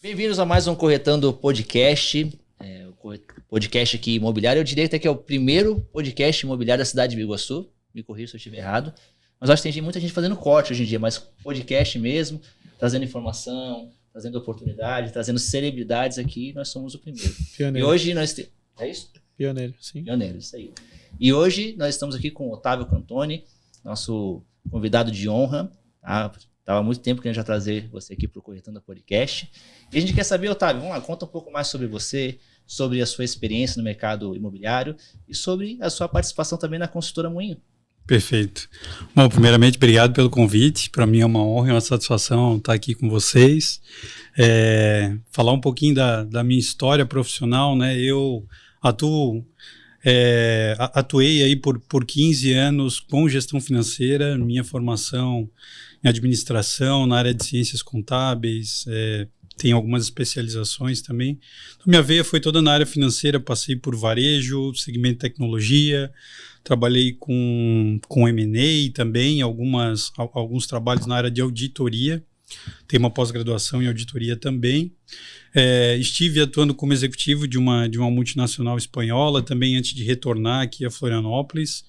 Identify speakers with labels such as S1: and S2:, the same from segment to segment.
S1: Bem-vindos a mais um Corretando Podcast. O podcast aqui imobiliário. Eu diria até que é o primeiro podcast imobiliário da cidade de Biguaçu. Me corrija se eu estiver errado. Mas acho que tem muita gente fazendo corte hoje em dia, mas podcast mesmo, trazendo informação, trazendo oportunidade, trazendo celebridades aqui. Nós somos o primeiro.
S2: Pioneiro.
S1: E hoje nós temos... É isso?
S2: Pioneiro, sim.
S1: Pioneiro, isso aí. E hoje nós estamos aqui com o Otávio Cantoni, nosso convidado de honra. Tá? Estava há muito tempo querendo já trazer você aqui para o Corretando Podcast. E a gente quer saber, Otávio, vamos lá, conta um pouco mais sobre você, sobre a sua experiência no mercado imobiliário e sobre a sua participação também na consultora Moinho.
S3: Perfeito. Bom, primeiramente, obrigado pelo convite. Para mim é uma honra e uma satisfação estar aqui com vocês. Falar um pouquinho da minha história profissional, né? Eu atuei aí por 15 anos com gestão financeira, minha formação em administração, na área de ciências contábeis, tem algumas especializações também. Então, minha veia foi toda na área financeira, passei por varejo, segmento de tecnologia, trabalhei com M&A também, alguns trabalhos na área de auditoria, tenho uma pós-graduação em auditoria também. Estive atuando como executivo de uma multinacional espanhola, também antes de retornar aqui a Florianópolis.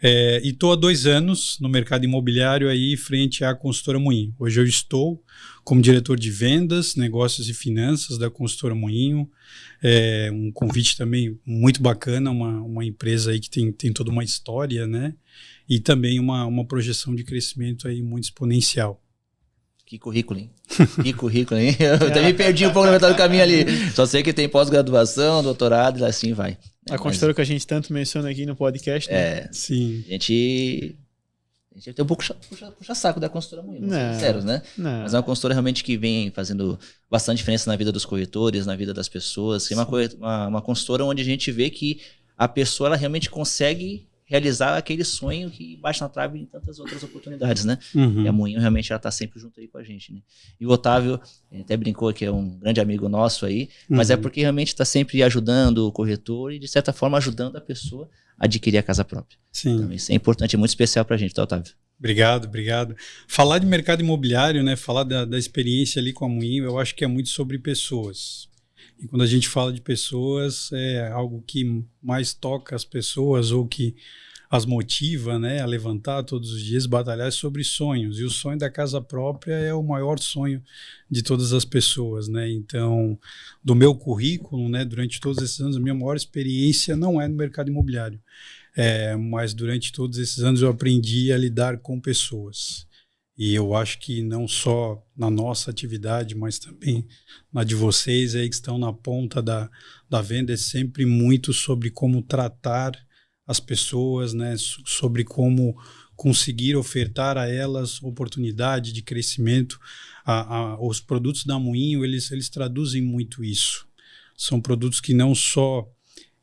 S3: E estou há 2 anos no mercado imobiliário aí frente à consultora Moinho. Hoje eu estou como diretor de vendas, negócios e finanças da consultora Moinho. Um convite também muito bacana, uma empresa aí que tem toda uma história, né? E também uma projeção de crescimento aí muito exponencial.
S1: Que currículo, hein? Que currículo, hein? Eu também perdi um pouco na metade do caminho ali. Só sei que tem pós-graduação, doutorado e assim vai.
S2: A consultora que a gente tanto menciona aqui no podcast, né?
S3: Sim.
S1: A gente tem um pouco puxa-saco da consultora Moinho, vamos ser sinceros, né?
S2: Não.
S1: Mas é uma consultora realmente que vem fazendo bastante diferença na vida dos corretores, na vida das pessoas. É uma consultora onde a gente vê que a pessoa ela realmente consegue realizar aquele sonho que bate na trave em tantas outras oportunidades, né?
S3: Uhum.
S1: E a Moinho realmente ela tá sempre junto aí com a gente, né? E o Otávio até brincou que é um grande amigo nosso aí, mas é porque realmente está sempre ajudando o corretor e de certa forma ajudando a pessoa a adquirir a casa própria.
S3: Sim.
S1: Então isso é importante, é muito especial pra gente, tá, Otávio?
S3: Obrigado. Falar de mercado imobiliário, né? Falar da experiência ali com a Moinho, eu acho que é muito sobre pessoas. E quando a gente fala de pessoas, é algo que mais toca as pessoas ou que as motiva, né, a levantar todos os dias, batalhar sobre sonhos. E o sonho da casa própria é o maior sonho de todas as pessoas, né? Então, do meu currículo, né, durante todos esses anos, a minha maior experiência não é no mercado imobiliário. Mas durante todos esses anos eu aprendi a lidar com pessoas. E eu acho que não só na nossa atividade, mas também na de vocês aí que estão na ponta da venda, é sempre muito sobre como tratar as pessoas, né? Sobre como conseguir ofertar a elas oportunidade de crescimento. Os produtos da Moinho, eles traduzem muito isso. São produtos que não só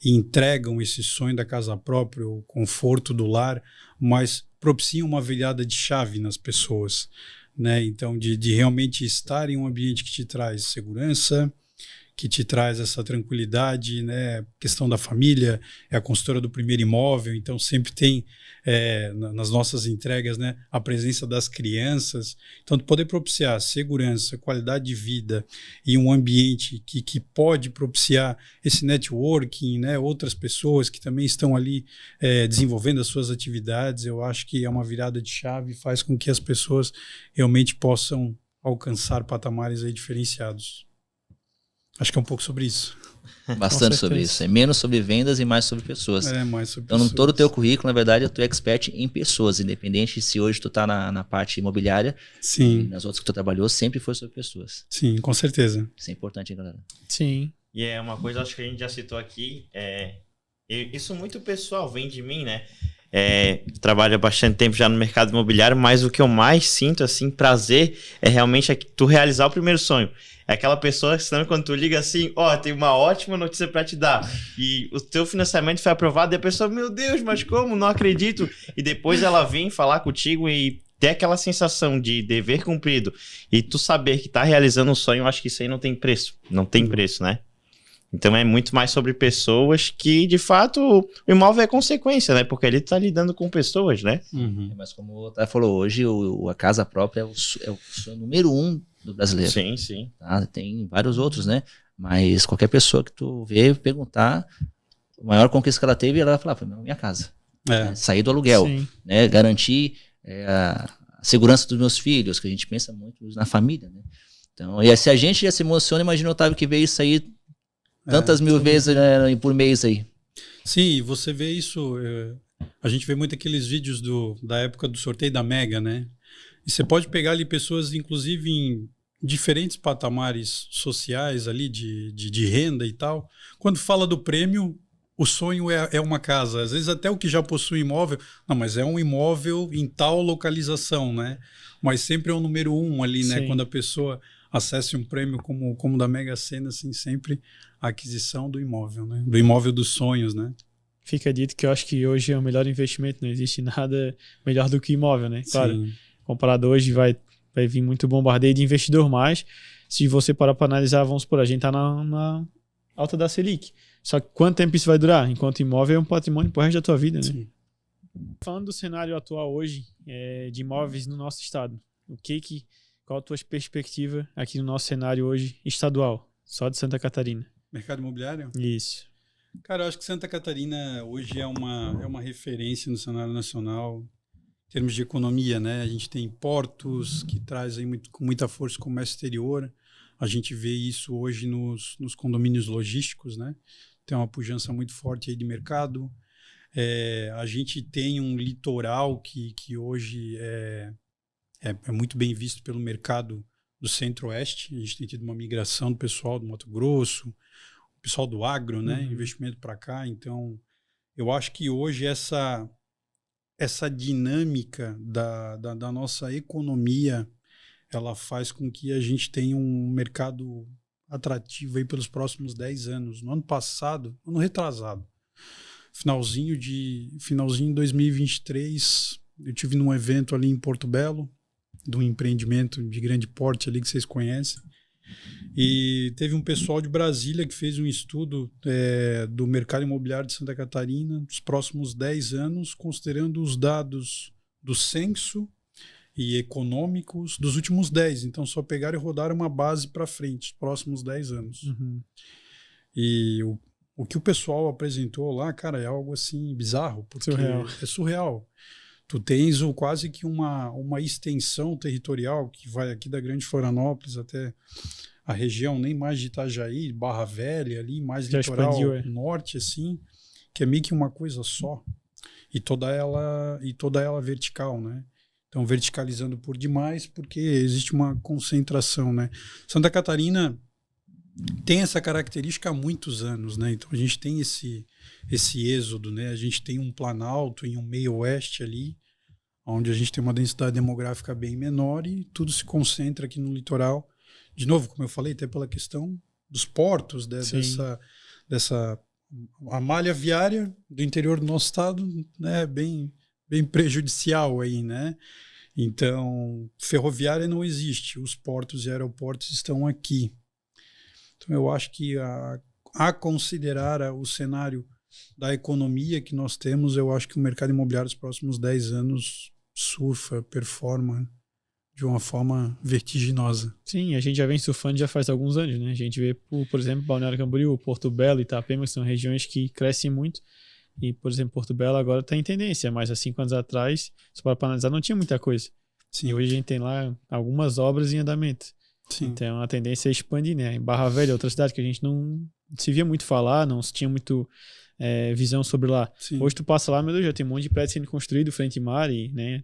S3: entregam esse sonho da casa própria, o conforto do lar, mas propiciam uma virada de chave nas pessoas, né? Então, de realmente estar em um ambiente que te traz segurança, que te traz essa tranquilidade, né? Questão da família, é a consultora do primeiro imóvel, então sempre tem nas nossas entregas, né, a presença das crianças. Então, poder propiciar segurança, qualidade de vida e um ambiente que pode propiciar esse networking, né, outras pessoas que também estão ali desenvolvendo as suas atividades, eu acho que é uma virada de chave e faz com que as pessoas realmente possam alcançar patamares aí diferenciados. Acho que é um pouco sobre isso.
S1: Bastante sobre isso. É menos sobre vendas e mais sobre pessoas.
S3: Mais sobre
S1: então,
S3: pessoas.
S1: no todo o teu currículo, na verdade, tu é expert em pessoas, independente se hoje tu tá na parte imobiliária.
S3: Sim.
S1: E nas outras que tu trabalhou, sempre foi sobre pessoas.
S3: Sim, com certeza.
S1: Isso é importante, hein, galera?
S2: Sim.
S4: E é uma coisa, acho que a gente já citou aqui, isso muito pessoal, vem de mim, né? Trabalho há bastante tempo já no mercado imobiliário, mas o que eu mais sinto, assim, prazer, é realmente tu realizar o primeiro sonho. É aquela pessoa que, sabe, quando tu liga assim, tem uma ótima notícia pra te dar, e o teu financiamento foi aprovado, e a pessoa, meu Deus, mas como? Não acredito. E depois ela vem falar contigo e ter aquela sensação de dever cumprido, e tu saber que tá realizando um sonho, eu acho que isso aí não tem preço. Não tem preço, né? Então é muito mais sobre pessoas que, de fato, o imóvel é consequência, né? Porque ele está lidando com pessoas, né?
S1: Mas como o Otávio falou, hoje a casa própria é o sonho número 1 do brasileiro.
S4: Sim, sim.
S1: Tá? Tem vários outros, né? Mas qualquer pessoa que tu vê perguntar, a maior conquista que ela teve, ela vai falar, foi minha casa. Né? Sair do aluguel, né? Garantir a segurança dos meus filhos, que a gente pensa muito na família, né? Então, e se a gente já se emociona, imagina o Otávio que vê isso aí tantas mil vezes, né, por mês aí.
S3: Sim, você vê isso, a gente vê muito aqueles vídeos da época do sorteio da Mega, né? E você pode pegar ali pessoas, inclusive em diferentes patamares sociais ali, de renda e tal. Quando fala do prêmio, o sonho é uma casa. Às vezes até o que já possui imóvel, não, mas é um imóvel em tal localização, né? Mas sempre é o número 1 ali, né? Sim. Quando a pessoa acesse um prêmio como da Mega Sena, assim, sempre a aquisição do imóvel, né? Do imóvel dos sonhos, né?
S2: Fica dito que eu acho que hoje é o melhor investimento, não existe nada melhor do que imóvel, né? Claro, sim. Comparado hoje vai vir muito bombardeio de investidor, mas se você parar para analisar, vamos supor, a gente tá na alta da Selic. Só que quanto tempo isso vai durar? Enquanto imóvel é um patrimônio pro resto da tua vida, né? Sim. Falando do cenário atual hoje de imóveis no nosso estado, qual a tua perspectiva aqui no nosso cenário hoje estadual, só de Santa Catarina?
S3: Mercado imobiliário?
S2: Isso.
S3: Cara, eu acho que Santa Catarina hoje é uma referência no cenário nacional em termos de economia, né? A gente tem portos que trazem com muita força o comércio exterior. A gente vê isso hoje nos condomínios logísticos, né? Tem uma pujança muito forte aí de mercado. A gente tem um litoral que hoje é muito bem visto pelo mercado do centro-oeste. A gente tem tido uma migração do pessoal do Mato Grosso, o pessoal do agro, né? Investimento para cá. Então, eu acho que hoje essa dinâmica da nossa economia, ela faz com que a gente tenha um mercado atrativo aí pelos próximos 10 anos. No ano passado, ano retrasado, finalzinho de 2023, eu tive num evento ali em Porto Belo, de um empreendimento de grande porte ali que vocês conhecem, e teve um pessoal de Brasília que fez um estudo do mercado imobiliário de Santa Catarina dos próximos 10 anos, considerando os dados do censo e econômicos dos últimos 10. Então, só pegaram e rodaram uma base para frente, os próximos 10 anos. E o que o pessoal apresentou lá, cara, é algo assim bizarro, porque é surreal. Tu tens quase que uma extensão territorial que vai aqui da Grande Florianópolis até a região, nem mais de Itajaí, Barra Velha, ali, mais já litoral norte, assim, que é meio que uma coisa só. E toda ela vertical, né? Então, verticalizando por demais, porque existe uma concentração, né? Santa Catarina tem essa característica há muitos anos, né? Então, a gente tem esse êxodo, né? A gente tem um Planalto e um meio oeste ali, onde a gente tem uma densidade demográfica bem menor e tudo se concentra aqui no litoral. De novo, como eu falei, até pela questão dos portos, dessa a malha viária do interior do nosso estado, né? Bem prejudicial aí, né? Então, ferroviária não existe, os portos e aeroportos estão aqui. Então, eu acho que a considerar o cenário da economia que nós temos, eu acho que o mercado imobiliário dos próximos 10 anos performa de uma forma vertiginosa.
S2: Sim, a gente já vem surfando já faz alguns anos, né? A gente vê, por exemplo, Balneário Camboriú, Porto Belo, Itapema, que são regiões que crescem muito. E, por exemplo, Porto Belo agora está em tendência, mas há 5 anos atrás, se para analisar, não tinha muita coisa. Sim. E hoje a gente tem lá algumas obras em andamento. Sim. Então a tendência é expandir, né? Em Barra Velha, outra cidade que a gente não se via muito falar, não se tinha muito visão sobre lá. Sim. Hoje tu passa lá, meu Deus, já tem um monte de prédio sendo construído frente ao mar e, né?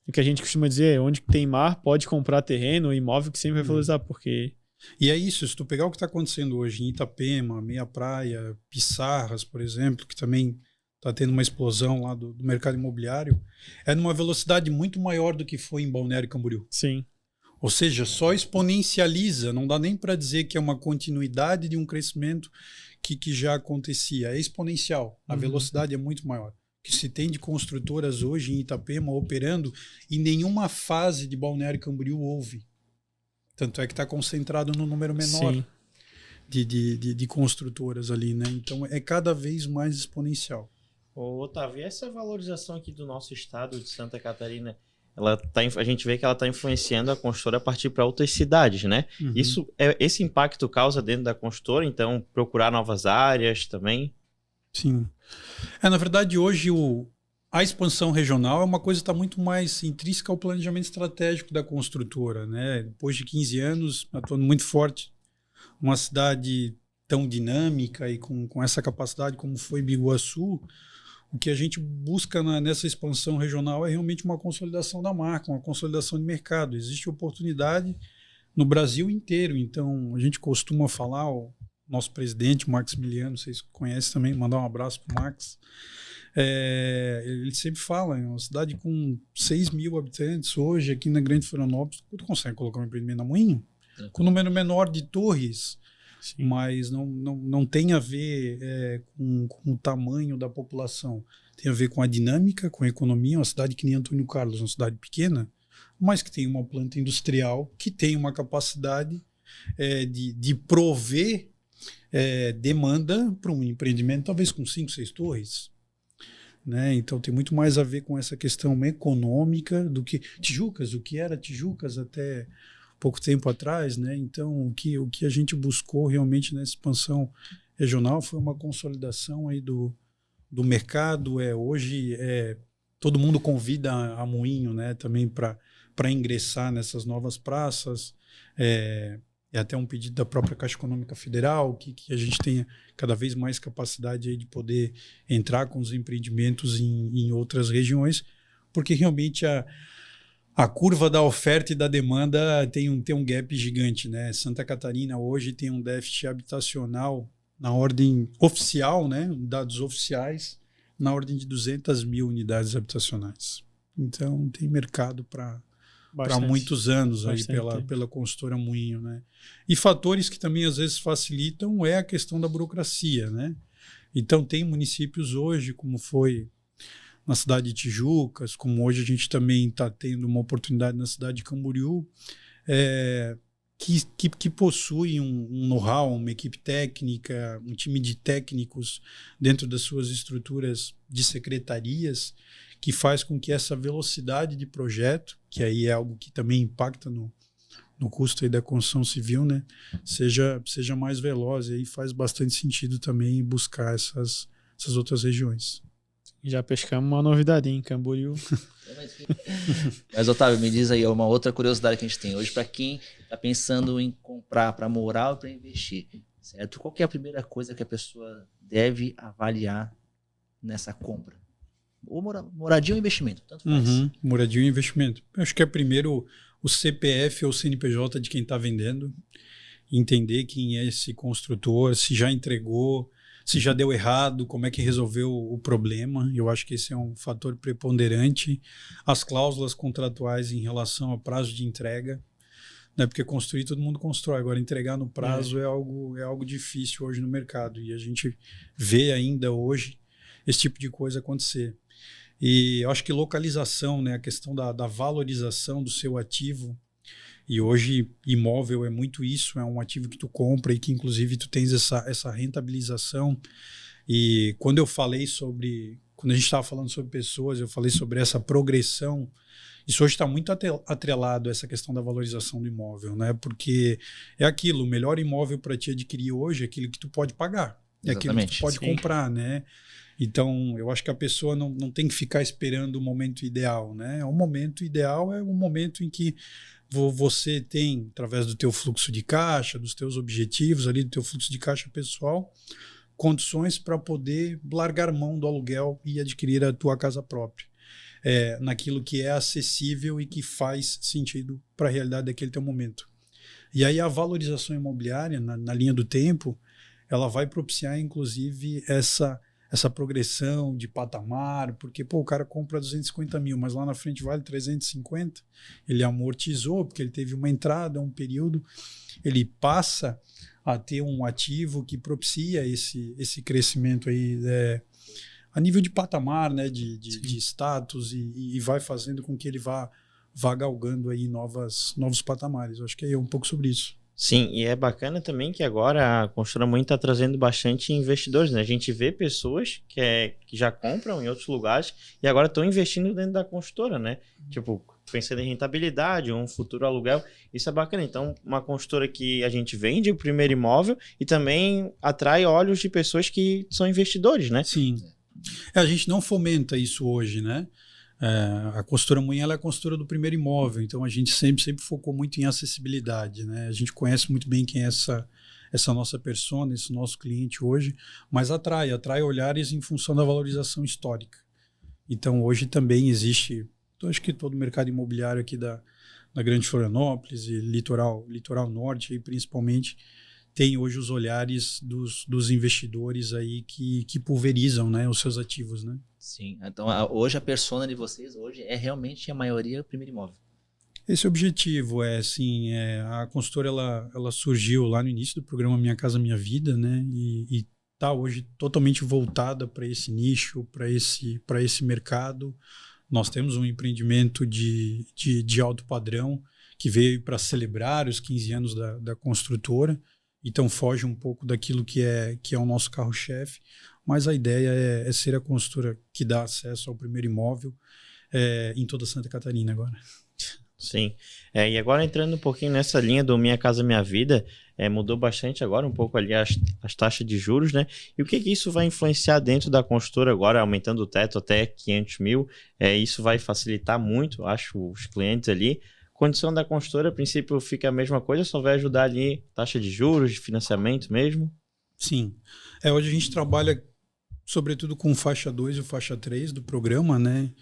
S2: O que a gente costuma dizer é onde tem mar, pode comprar terreno, imóvel que sempre vai valorizar, porque...
S3: E é isso, se tu pegar o que está acontecendo hoje em Itapema, Meia Praia, Pissarras, por exemplo, que também está tendo uma explosão lá do mercado imobiliário, é numa velocidade muito maior do que foi em Balneário Camboriú.
S2: Sim.
S3: Ou seja, só exponencializa, não dá nem para dizer que é uma continuidade de um crescimento que já acontecia, é exponencial, a velocidade é muito maior. Que se tem de construtoras hoje em Itapema operando, em nenhuma fase de Balneário Camboriú houve. Tanto é que está concentrado no número menor de construtoras ali, né? Então é cada vez mais exponencial.
S4: Ô, Otávio, essa valorização aqui do nosso estado de Santa Catarina a gente vê que ela está influenciando a consultora a partir para outras cidades, né?
S3: Uhum.
S4: Esse impacto causa dentro da consultora, então procurar novas áreas também.
S3: Sim. Na verdade, hoje a expansão regional é uma coisa que está muito mais intrínseca ao planejamento estratégico da construtora, né? Depois de 15 anos, atuando muito forte, uma cidade tão dinâmica e com essa capacidade como foi Biguaçu, o que a gente busca nessa expansão regional é realmente uma consolidação da marca, uma consolidação de mercado. Existe oportunidade no Brasil inteiro, então a gente costuma falar, o nosso presidente, o Maximiliano, vocês conhecem também, mandar um abraço para o Max. Ele sempre fala, é uma cidade com 6 mil habitantes hoje, aqui na Grande Florianópolis, tu consegue colocar um empreendimento na Moinho? Com um número menor de torres, sim, mas não tem a ver com o tamanho da população. Tem a ver com a dinâmica, com a economia. Uma cidade que nem Antônio Carlos, uma cidade pequena, mas que tem uma planta industrial, que tem uma capacidade de prover demanda para um empreendimento, talvez com 5, 6 torres. Né? Então tem muito mais a ver com essa questão econômica do que Tijucas, o que era Tijucas até pouco tempo atrás, né? Então o que a gente buscou realmente nessa expansão regional foi uma consolidação aí do mercado. Hoje todo mundo convida a Moinho, né? Também para ingressar nessas novas praças. É até um pedido da própria Caixa Econômica Federal que a gente tenha cada vez mais capacidade aí de poder entrar com os empreendimentos em outras regiões, porque realmente a curva da oferta e da demanda tem um gap gigante, né? Santa Catarina hoje tem um déficit habitacional na ordem oficial, né? Dados oficiais, na ordem de 200 mil unidades habitacionais. Então tem mercado para muitos anos aí pela consultora Moinho, né? E fatores que também às vezes facilitam é a questão da burocracia, né? Então tem municípios hoje, como foi na cidade de Tijucas, como hoje a gente também está tendo uma oportunidade na cidade de Camboriú, que possui um know-how, uma equipe técnica, um time de técnicos dentro das suas estruturas de secretarias, que faz com que essa velocidade de projeto, que aí é algo que também impacta no custo aí da construção civil, né, seja mais veloz. E aí faz bastante sentido também buscar essas outras regiões.
S2: Já pescamos uma novidade em Camboriú.
S1: Mas, Otávio, me diz aí uma outra curiosidade que a gente tem hoje para quem está pensando em comprar para morar ou para investir, certo? Qual que é a primeira coisa que a pessoa deve avaliar nessa compra? Ou moradia ou investimento, tanto faz.
S3: Moradia ou investimento. Eu acho que é primeiro o CPF ou CNPJ de quem está vendendo, entender quem é esse construtor, se já entregou, se já deu errado, como é que resolveu o problema. Eu acho que esse é um fator preponderante. As cláusulas contratuais em relação ao prazo de entrega, né? Porque construir todo mundo constrói, agora entregar no prazo é algo difícil hoje no mercado, e a gente vê ainda hoje esse tipo de coisa acontecer. E eu acho que localização, né, a questão da valorização do seu ativo, e hoje imóvel é muito isso, é um ativo que tu compra e que inclusive tu tens essa rentabilização. E quando a gente estava falando sobre pessoas, eu falei sobre essa progressão. Isso hoje está muito atrelado a essa questão da valorização do imóvel, né? Porque é aquilo, o melhor imóvel para te adquirir hoje é aquilo que tu pode pagar, é aquilo que tu pode comprar, né? Então, eu acho que a pessoa não tem que ficar esperando o momento ideal, né? O momento ideal é o momento em que você tem, através do teu fluxo de caixa, dos teus objetivos ali, do teu fluxo de caixa pessoal, condições para poder largar mão do aluguel e adquirir a tua casa própria. Naquilo que é acessível e que faz sentido para a realidade daquele teu momento. E aí a valorização imobiliária, na linha do tempo, ela vai propiciar, inclusive, essa progressão de patamar, porque o cara compra 250 mil, mas lá na frente vale 350, ele amortizou, porque ele teve uma entrada, um período, ele passa a ter um ativo que propicia esse crescimento aí, a nível de patamar, né, de status, e vai fazendo com que ele vá galgando aí novos patamares. Eu acho que é um pouco sobre isso.
S4: Sim, e é bacana também que agora a Construtora Moinho está trazendo bastante investidores, né? A gente vê pessoas que já compram em outros lugares e agora estão investindo dentro da construtora, né? Tipo, pensando em rentabilidade, um futuro aluguel, isso é bacana. Então, uma construtora que a gente vende o primeiro imóvel e também atrai olhos de pessoas que são investidores, né?
S3: Sim. A gente não fomenta isso hoje, né? A Construtora Moinho ela é a construtora do primeiro imóvel, então a gente sempre focou muito em acessibilidade, né? A gente conhece muito bem quem é essa nossa persona, esse nosso cliente hoje, mas atrai olhares em função da valorização histórica. Então hoje também existe, acho que todo o mercado imobiliário aqui da Grande Florianópolis e litoral norte aí principalmente, tem hoje os olhares dos investidores aí que pulverizam, né, os seus ativos, né?
S1: Sim, então hoje a persona de vocês hoje é realmente a maioria primeiro imóvel.
S3: Esse objetivo a consultora ela surgiu lá no início do programa Minha Casa Minha Vida, né? E está hoje totalmente voltada para esse nicho, para esse mercado. Nós temos um empreendimento de alto padrão que veio para celebrar os 15 anos da construtora. Então foge um pouco daquilo que é o nosso carro-chefe, mas a ideia é ser a construtora que dá acesso ao primeiro imóvel em toda Santa Catarina agora.
S4: Sim. E agora entrando um pouquinho nessa linha do Minha Casa Minha Vida, mudou bastante agora um pouco ali as taxas de juros, né? E o que isso vai influenciar dentro da construtora agora, aumentando o teto até 500 mil? Isso vai facilitar muito, acho, os clientes ali. Condição da construtora, a princípio, fica a mesma coisa, só vai ajudar ali taxa de juros, de financiamento mesmo?
S3: Sim. Hoje a gente trabalha sobretudo com faixa 2 e faixa 3 do programa, né?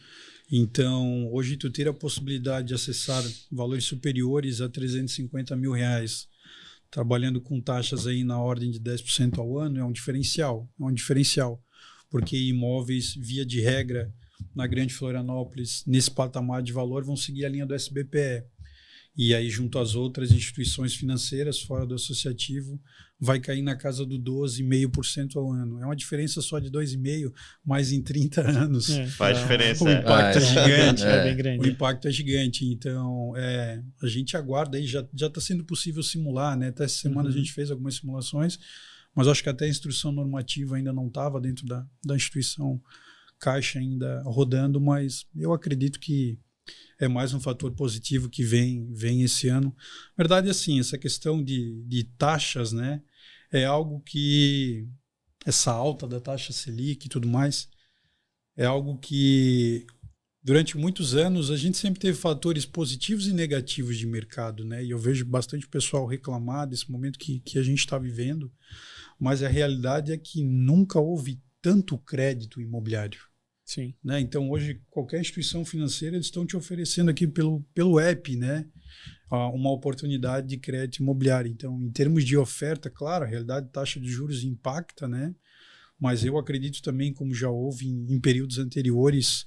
S3: Então, hoje tu ter a possibilidade de acessar valores superiores a 350 mil reais, trabalhando com taxas aí na ordem de 10% ao ano, é um diferencial, porque imóveis, via de regra, na Grande Florianópolis, nesse patamar de valor, vão seguir a linha do SBPE. E aí, junto às outras instituições financeiras, fora do associativo, vai cair na casa do 12,5% ao ano. É uma diferença só de 2,5%, mas em 30 anos.
S4: Faz diferença.
S3: O impacto é gigante.
S2: É bem grande.
S3: O impacto é gigante. Então, a gente aguarda aí, já está sendo possível simular, né? Até essa semana a gente fez algumas simulações, mas acho que até a instrução normativa ainda não estava dentro da instituição Caixa ainda rodando, mas eu acredito que é mais um fator positivo que vem esse ano. Na verdade, assim, essa questão de taxas, né, é algo que, essa alta da taxa Selic e tudo mais, é algo que durante muitos anos a gente sempre teve fatores positivos e negativos de mercado, né, e eu vejo bastante pessoal reclamar desse momento que a gente está vivendo, mas a realidade é que nunca houve tanto crédito imobiliário.
S2: Sim.
S3: Né? Então, hoje, qualquer instituição financeira, eles estão te oferecendo aqui pelo app, né? Uma oportunidade de crédito imobiliário. Então, em termos de oferta, claro, a realidade taxa de juros impacta, né? Mas eu acredito também, como já houve em períodos anteriores,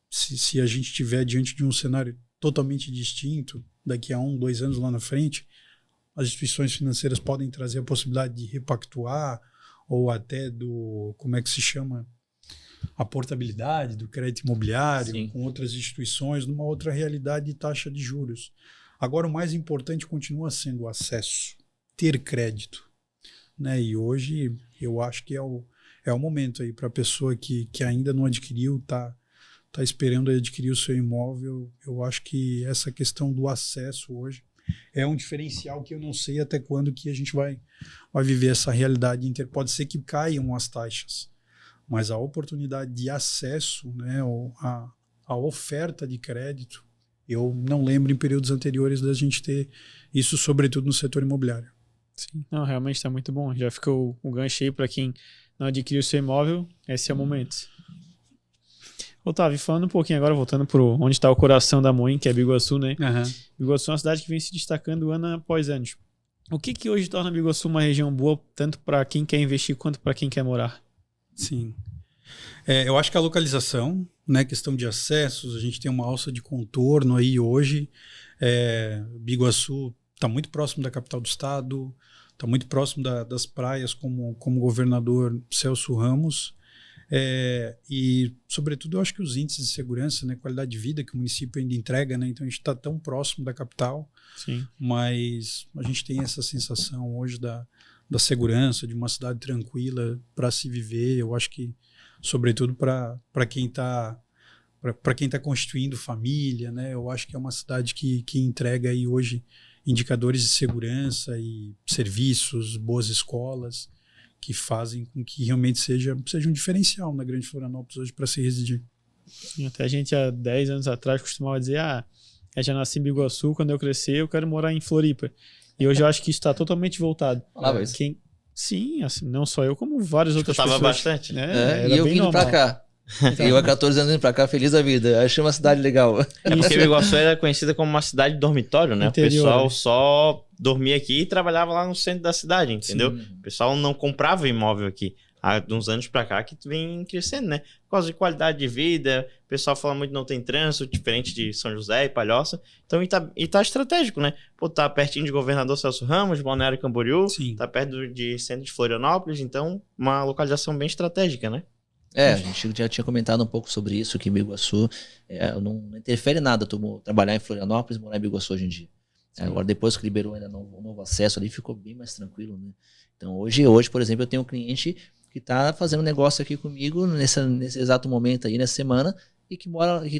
S3: se a gente estiver diante de um cenário totalmente distinto, daqui a 1, 2 anos lá na frente, as instituições financeiras podem trazer a possibilidade de repactuar ou até como é que se chama? A portabilidade do crédito imobiliário. Sim. Com outras instituições, numa outra realidade de taxa de juros. Agora, o mais importante continua sendo o acesso, ter crédito. Né? E hoje, eu acho que é o momento aí para a pessoa que ainda não adquiriu, tá esperando adquirir o seu imóvel. Eu acho que essa questão do acesso hoje é um diferencial que eu não sei até quando que a gente vai viver essa realidade. Pode ser que caiam as taxas, mas a oportunidade de acesso, né, a oferta de crédito, eu não lembro em períodos anteriores da gente ter isso, sobretudo no setor imobiliário.
S2: Sim, não, realmente está muito bom. Já ficou o gancho aí para quem não adquiriu o seu imóvel, esse é o momento. Otávio, falando um pouquinho agora, voltando para onde está o coração da Moinho, que é Biguaçu, né?
S3: Uhum.
S2: Biguaçu é uma cidade que vem se destacando ano após ano. O que hoje torna Biguaçu uma região boa, tanto para quem quer investir quanto para quem quer morar?
S3: Sim. Eu acho que a localização, né, questão de acessos, a gente tem uma alça de contorno aí hoje. Biguaçu está muito próximo da capital do estado, está muito próximo das praias, como o governador Celso Ramos. E, sobretudo, eu acho que os índices de segurança, né, qualidade de vida que o município ainda entrega, né, então a gente está tão próximo da capital,
S2: Sim.
S3: mas a gente tem essa sensação hoje da segurança, de uma cidade tranquila para se viver. Eu acho que, sobretudo, para quem está constituindo família, né, eu acho que é uma cidade que entrega aí hoje indicadores de segurança e serviços, boas escolas, que fazem com que realmente seja um diferencial na Grande Florianópolis hoje para se residir.
S2: Até a gente, há 10 anos atrás, costumava dizer, eu já nasci em Biguaçu, quando eu crescer eu quero morar em Floripa. E hoje eu acho que isso está totalmente voltado. Sim, assim, não só eu, como várias outras pessoas.
S4: Bastante.
S2: Né?
S1: E eu vindo pra cá. E eu há 14 anos indo pra cá, feliz da vida. Achei uma cidade legal.
S4: Porque Biguaçu era conhecida como uma cidade dormitório, né?
S2: Interior,
S4: o pessoal
S2: né?
S4: só dormia aqui e trabalhava lá no centro da cidade, entendeu?
S1: Sim.
S4: O pessoal não comprava imóvel aqui. Há uns anos pra cá que vem crescendo, né? Por causa de qualidade de vida, o pessoal fala muito que não tem trânsito, diferente de São José e Palhoça. Então, e tá estratégico, né? Pô, tá pertinho de Governador Celso Ramos, Balneário Camboriú,
S3: Sim.
S4: tá perto de centro de Florianópolis, então uma localização bem estratégica, né?
S1: A gente já tinha comentado um pouco sobre isso, que Biguaçu não interfere nada tu trabalhar em Florianópolis e morar em Biguaçu hoje em dia. Agora, depois que liberou ainda o novo acesso ali, ficou bem mais tranquilo, né? Então, hoje, por exemplo, eu tenho um cliente que está fazendo negócio aqui comigo nesse exato momento aí, nessa semana, e que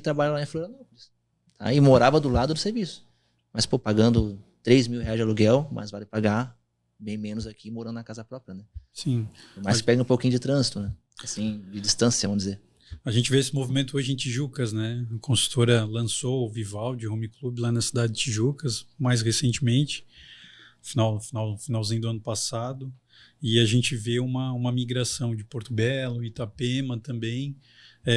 S1: trabalha lá em Florianópolis. Tá? E morava do lado do serviço. Mas, pagando R$3.000 de aluguel, mas vale pagar bem menos aqui, morando na casa própria, né?
S3: Sim.
S1: Mas pega um pouquinho de trânsito, né? Assim, de distância, vamos dizer.
S3: A gente vê esse movimento hoje em Tijucas, né? A consultora lançou o Vivaldi Home Club lá na cidade de Tijucas, mais recentemente, finalzinho do ano passado. E a gente vê uma migração de Porto Belo, Itapema também,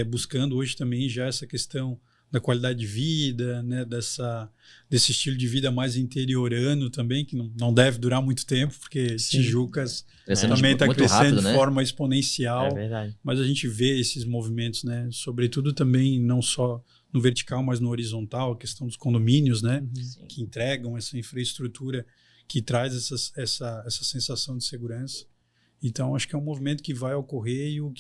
S3: buscando hoje também já essa questão da qualidade de vida, né, desse estilo de vida mais interiorano também, que não deve durar muito tempo, porque
S2: Sim.
S3: Tijucas
S1: Crescendo
S3: também está
S1: muito
S3: crescendo
S1: rápido,
S3: de
S1: né?
S3: forma exponencial.
S4: É verdade.
S3: Mas a gente vê esses movimentos, né, sobretudo também não só no vertical, mas no horizontal, a questão dos condomínios, né, que entregam essa infraestrutura que traz essa sensação de segurança. Então, acho que é um movimento que vai ocorrer e o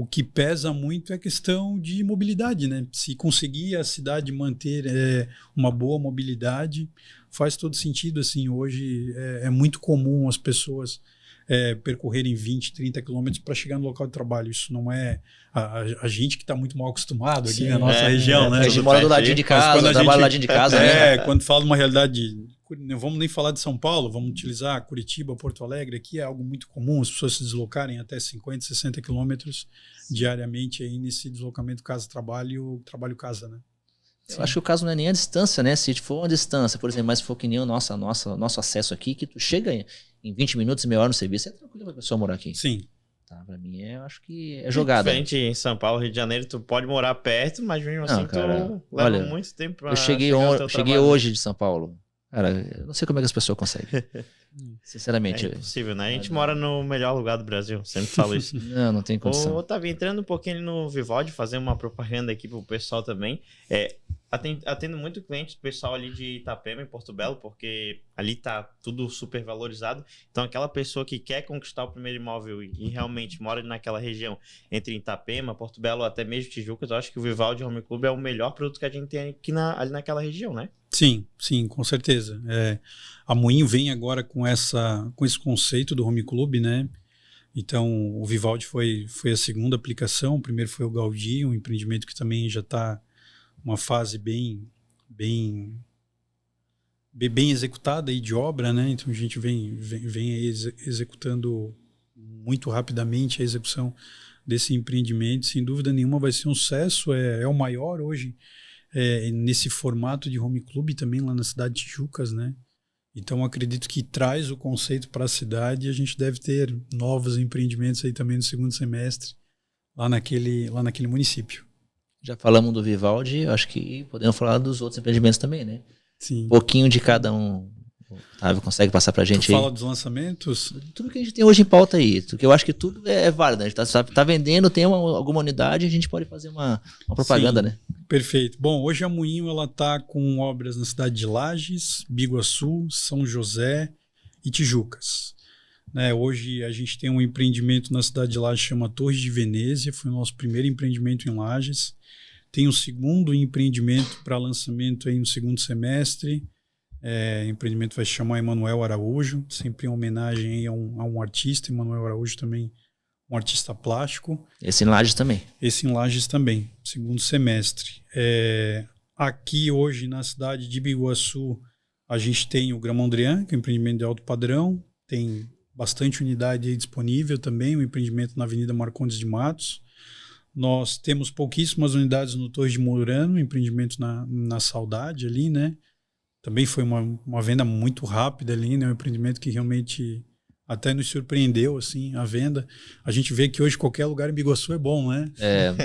S3: que pesa muito é a questão de mobilidade, né? Se conseguir a cidade manter uma boa mobilidade, faz todo sentido. Assim, hoje é muito comum as pessoas percorrerem 20, 30 quilômetros para chegar no local de trabalho. Isso não é a gente que está muito mal acostumado aqui na nossa região, né?
S1: A gente mora do ladinho de casa, trabalha do ladinho de casa, né?
S3: Quando fala de uma realidade, não vamos nem falar de São Paulo, vamos utilizar Curitiba, Porto Alegre, aqui é algo muito comum, as pessoas se deslocarem até 50, 60 quilômetros diariamente aí nesse deslocamento casa-trabalho, trabalho-casa, né?
S1: Eu acho que o caso não é nem a distância, né? Se for uma distância, por exemplo, mas se for que nem o nosso acesso aqui, que tu chega em 20 minutos, meia hora no serviço, é tranquilo pra pessoa morar aqui.
S3: Sim.
S1: Tá, pra mim, eu acho que é jogada.
S4: Diferente em São Paulo, Rio de Janeiro, tu pode morar perto, mas mesmo assim
S1: cara,
S4: tu leva
S1: olha,
S4: muito tempo pra
S1: Eu cheguei
S4: trabalho.
S1: hoje de São Paulo. Cara, eu não sei como é que as pessoas conseguem. Sinceramente.
S4: É impossível, né? A gente mora no melhor lugar do Brasil, sempre falo isso.
S1: Não tem condição.
S4: Ô, Otávio, entrando um pouquinho no Vivaldi, fazer uma propaganda aqui pro pessoal também. Atendo muito cliente, pessoal ali de Itapema e Porto Belo, porque ali tá tudo super valorizado. Então, aquela pessoa que quer conquistar o primeiro imóvel e realmente mora naquela região, entre Itapema, Porto Belo, até mesmo Tijucas, eu acho que o Vivaldi Home Club é o melhor produto que a gente tem aqui ali naquela região, né?
S3: Sim, com certeza. A Moinho vem agora com esse conceito do Home Club, né? Então, o Vivaldi foi a segunda aplicação. O primeiro foi o Gaudí, um empreendimento que também já está uma fase bem executada aí de obra, né? Então, a gente vem aí executando muito rapidamente a execução desse empreendimento. Sem dúvida nenhuma vai ser um sucesso. É o maior hoje nesse formato de home club também lá na cidade de Tijucas, né? Então acredito que traz o conceito para a cidade e a gente deve ter novos empreendimentos aí também no segundo semestre lá naquele município.
S1: Já falamos do Vivaldi, acho que podemos falar dos outros empreendimentos também, né?
S3: Sim.
S1: Um pouquinho de cada um. O Otávio consegue passar pra gente aí?
S3: Fala dos lançamentos?
S1: Tudo que a gente tem hoje em pauta aí, porque eu acho que tudo é válido, né? A gente tá vendendo, tem alguma unidade, a gente pode fazer uma propaganda,
S3: Sim,
S1: né?
S3: Perfeito. Bom, hoje a Moinho ela tá com obras na cidade de Lages, Biguaçu, São José e Tijucas. né? Hoje a gente tem um empreendimento na cidade de Lages, chama Torres de Venezia, foi o nosso primeiro empreendimento em Lages. Tem um segundo empreendimento para lançamento aí no segundo semestre. O empreendimento vai se chamar Emanuel Araújo, sempre em homenagem aí a um artista. Emanuel Araújo também, um artista plástico.
S1: Esse em Lages também.
S3: Esse em Lages também, segundo semestre. Aqui hoje na cidade de Biguaçu, a gente tem o Gramondrian, que é um empreendimento de alto padrão, tem bastante unidade aí disponível também, um empreendimento na Avenida Marcondes de Matos. Nós temos pouquíssimas unidades no Torres de Murano, um empreendimento na Saudade ali, né? Também foi uma venda muito rápida ali, né? Um empreendimento que realmente até nos surpreendeu, assim, a venda. A gente vê que hoje qualquer lugar em Biguaçu é bom, né?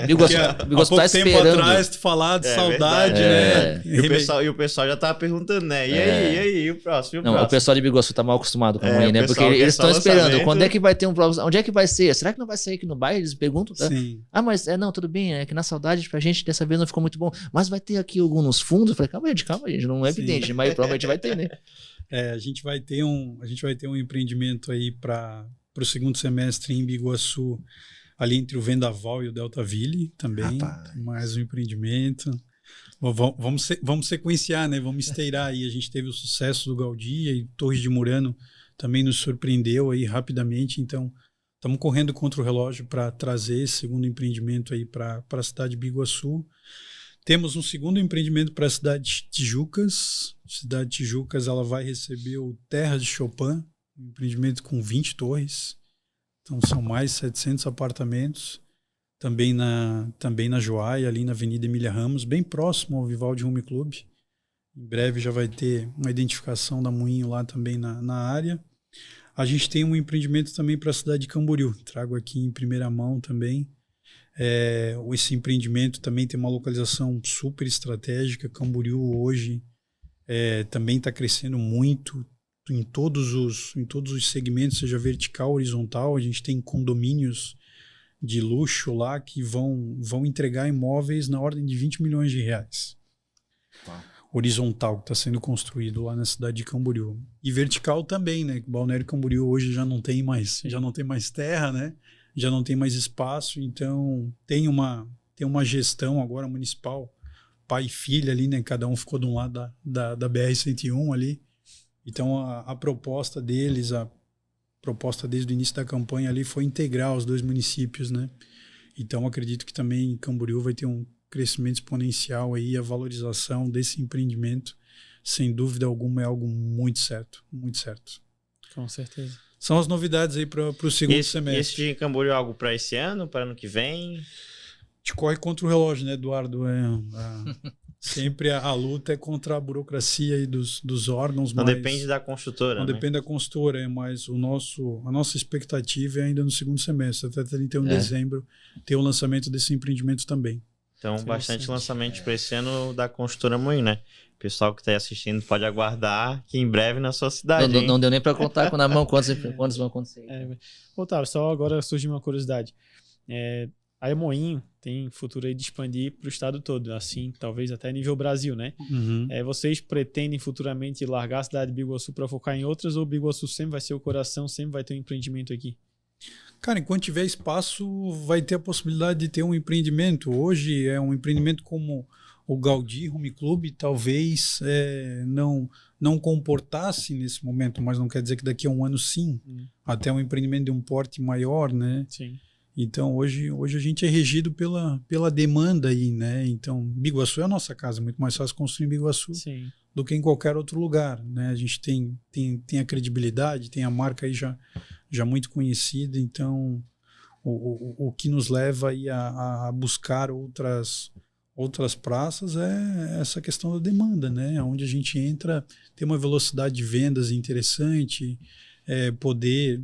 S1: Biguaçu
S3: há
S1: tá
S3: pouco tempo
S1: esperando.
S3: atrás, tu falar de saudade, né?
S4: E o pessoal já tava perguntando, né? E aí, e o próximo?
S1: Não, o pessoal de Biguaçu tá mal acostumado com a Moinho, né? Porque eles estão esperando. Quando é que vai ter um próximo? Onde é que vai ser? Será que não vai sair aqui no bairro? Eles perguntam. Tá?
S3: Sim.
S1: Mas não, tudo bem, é que na Saudade pra gente dessa vez não ficou muito bom. Mas vai ter aqui algum nos fundos? Eu falei, calma, gente, não é evidente, mas provavelmente vai ter, né?
S3: A gente vai ter um empreendimento aí para o segundo semestre em Biguaçu, ali entre o Vendaval e o Deltaville também.
S1: Rapaz.
S3: Mais um empreendimento. Vamos sequenciar, né? Vamos esteirar aí. A gente teve o sucesso do Gaudí e Torres de Murano também nos surpreendeu aí rapidamente. Então, estamos correndo contra o relógio para trazer esse segundo empreendimento aí para a cidade de Biguaçu. Temos um segundo empreendimento para a cidade de Tijucas. A cidade de Tijucas ela vai receber o Terra de Chopin, um empreendimento com 20 torres. Então são mais 700 apartamentos. Também na Joaia, ali na Avenida Emília Ramos, bem próximo ao Vivaldi Home Club. Em breve já vai ter uma identificação da Moinho lá também na área. A gente tem um empreendimento também para a cidade de Camboriú. Trago aqui em primeira mão também. Esse empreendimento também tem uma localização super estratégica. Camboriú hoje também está crescendo muito em todos os segmentos, seja vertical, horizontal. A gente tem condomínios de luxo lá que vão entregar imóveis na ordem de 20 milhões de reais.
S1: Uau.
S3: Horizontal que está sendo construído lá na cidade de Camboriú. E vertical também, né? Balneário Camboriú hoje já não tem mais terra, né? Já não tem mais espaço, então tem uma gestão agora municipal, pai e filha ali, né? Cada um ficou de um lado da BR-101 ali. Então a proposta deles, a proposta desde o início da campanha ali foi integrar os dois municípios, né? Então acredito que também Camboriú vai ter um crescimento exponencial aí, a valorização desse empreendimento, sem dúvida alguma, é algo muito certo, muito certo.
S2: Com certeza.
S3: São as novidades aí para o segundo semestre.
S4: Esse de Camboriú é algo para esse ano, para ano que vem?
S3: A gente corre contra o relógio, né, Eduardo? Sempre a luta é contra a burocracia aí dos órgãos.
S4: Não depende da construtora,
S3: Não
S4: né?
S3: depende da construtora, mas a nossa expectativa é ainda no segundo semestre, até 31 de dezembro, ter o lançamento desse empreendimento também.
S4: Então, bastante lançamento para esse ano da construtora Moinho, né? O pessoal que está aí assistindo pode aguardar que em breve na sua cidade.
S1: Não deu nem para contar na mão quantos vão acontecer.
S2: Otávio, só agora surgiu uma curiosidade. A Moinho tem futuro aí de expandir para o estado todo, assim, talvez até nível Brasil, né?
S3: Uhum.
S2: Vocês pretendem futuramente largar a cidade de Biguaçu para focar em outras, ou Biguaçu sempre vai ser o coração, sempre vai ter um empreendimento aqui?
S3: Cara, enquanto tiver espaço, vai ter a possibilidade de ter um empreendimento. Hoje é um empreendimento como o Gaudí Home Club, talvez não comportasse nesse momento, mas não quer dizer que daqui a um ano sim, até um empreendimento de um porte maior, né?
S2: Sim.
S3: Então hoje a gente é regido pela demanda aí, né? Então Biguaçu é a nossa casa, é muito mais fácil construir em Biguaçu do que em qualquer outro lugar, né? A gente tem a credibilidade, tem a marca aí já muito conhecida, então o que nos leva aí a buscar outras praças é essa questão da demanda, né? Onde a gente entra, tem uma velocidade de vendas interessante, poder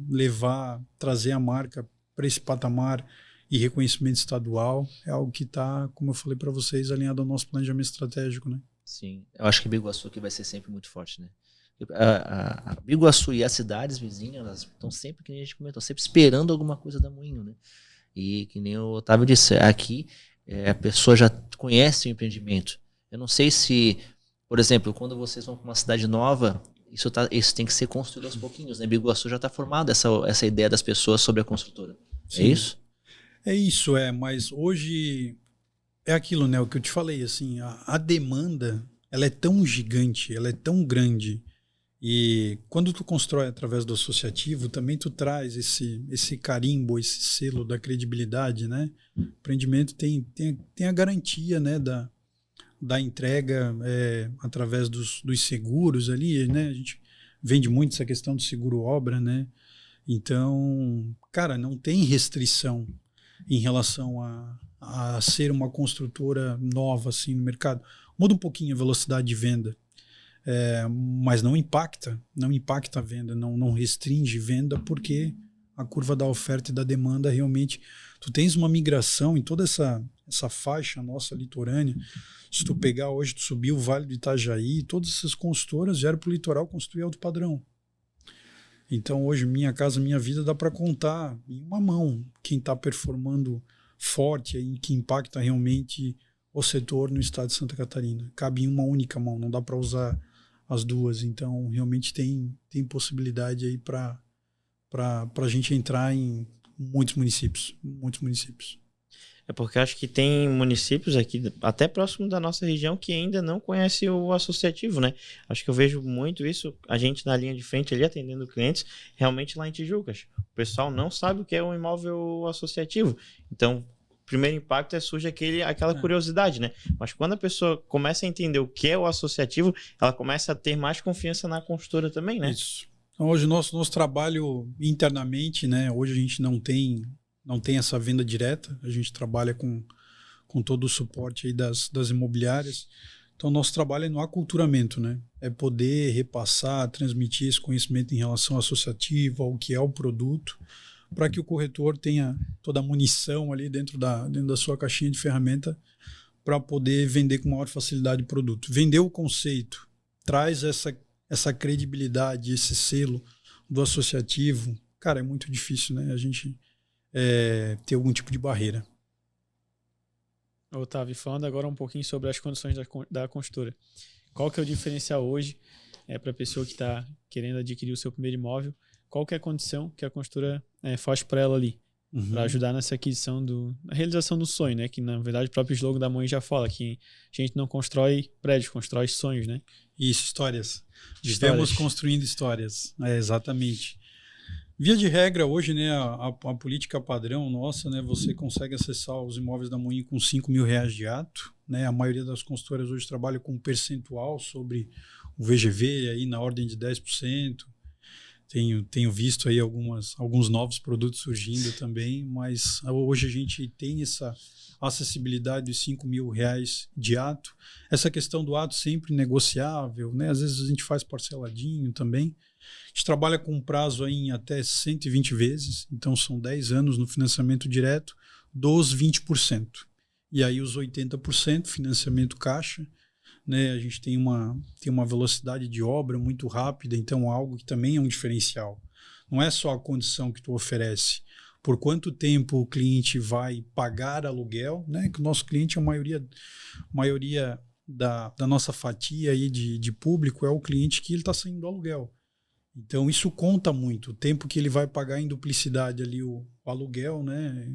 S3: trazer a marca para esse patamar e reconhecimento estadual é algo que está, como eu falei para vocês, alinhado ao nosso planejamento estratégico, né?
S1: Sim, eu acho que Biguaçu aqui vai ser sempre muito forte, né? A Biguaçu e as cidades vizinhas, elas estão sempre, que nem a gente comentou, sempre esperando alguma coisa da Moinho, né? E que nem o Otávio disse, aqui a pessoa já conhece o empreendimento. Eu não sei se, por exemplo, quando vocês vão para uma cidade nova, isso tem que ser construído aos pouquinhos, né? Biguaçu já está formada essa ideia das pessoas sobre a construtora.
S3: Sim.
S1: É isso?
S3: É isso, mas hoje é aquilo, né? O que eu te falei, assim, a demanda, ela é tão gigante, ela é tão grande. E quando tu constrói através do associativo, também tu traz esse carimbo, esse selo da credibilidade, né? O empreendimento tem a garantia, né, da entrega através dos seguros ali, né? A gente vende muito essa questão do seguro-obra, né? Então, cara, não tem restrição em relação a ser uma construtora nova assim no mercado. Muda um pouquinho a velocidade de venda, mas não impacta a venda, não restringe venda, porque a curva da oferta e da demanda realmente... Tu tens uma migração em toda essa faixa nossa litorânea. Se tu pegar hoje, tu subir o Vale do Itajaí, todas essas consultoras vieram para o litoral construir alto padrão. Então hoje, Minha Casa Minha Vida dá para contar em uma mão quem está performando forte e que impacta realmente o setor no estado de Santa Catarina. Cabe em uma única mão, não dá para usar as duas. Então realmente tem possibilidade aí para a gente entrar em muitos municípios.
S4: É porque eu acho que tem municípios aqui, até próximo da nossa região, que ainda não conhecem o associativo, né? Acho que eu vejo muito isso, a gente na linha de frente ali, atendendo clientes, realmente lá em Tijucas. O pessoal não sabe o que é um imóvel associativo. Então, o primeiro impacto surge aquela curiosidade, né? Mas quando a pessoa começa a entender o que é o associativo, ela começa a ter mais confiança na construtora também, né?
S3: Isso. Então, hoje, nosso trabalho internamente, né? Hoje a gente não tem essa venda direta, a gente trabalha com todo o suporte aí das imobiliárias. Então, nosso trabalho é no aculturamento, né? É poder repassar, transmitir esse conhecimento em relação ao associativo, ao que é o produto, para que o corretor tenha toda a munição ali dentro da sua caixinha de ferramenta para poder vender com maior facilidade o produto. Vender o conceito, traz essa credibilidade, esse selo do associativo. Cara, é muito difícil, né? A gente... ter algum tipo de barreira.
S2: Otávio, falando agora um pouquinho sobre as condições da construtora. Qual que é o diferencial hoje para a pessoa que está querendo adquirir o seu primeiro imóvel? Qual que é a condição que a construtora faz para ela ali? Para ajudar nessa aquisição, na realização do sonho, né? Que na verdade o próprio slogan da Moinho já fala que a gente não constrói prédios, constrói sonhos, né?
S3: Isso, histórias. Estamos construindo histórias. Exatamente. Via de regra, hoje, né, a política padrão nossa, né, você consegue acessar os imóveis da Moinho com R$5.000 de ato. Né, a maioria das consultoras hoje trabalha com um percentual sobre o VGV, aí na ordem de 10%. Tenho visto aí alguns novos produtos surgindo também, mas hoje a gente tem essa acessibilidade dos R$5.000 de ato. Essa questão do ato sempre negociável, né, às vezes a gente faz parceladinho também. A gente trabalha com um prazo aí em até 120 vezes, então são 10 anos no financiamento direto dos 20%. E aí os 80% financiamento caixa, né? A gente tem uma velocidade de obra muito rápida, então algo que também é um diferencial. Não é só a condição que tu oferece, por quanto tempo o cliente vai pagar aluguel, né? Que o nosso cliente, a maioria da nossa fatia aí de público é o cliente que ele está saindo do aluguel. Então isso conta muito, o tempo que ele vai pagar em duplicidade ali o aluguel, né,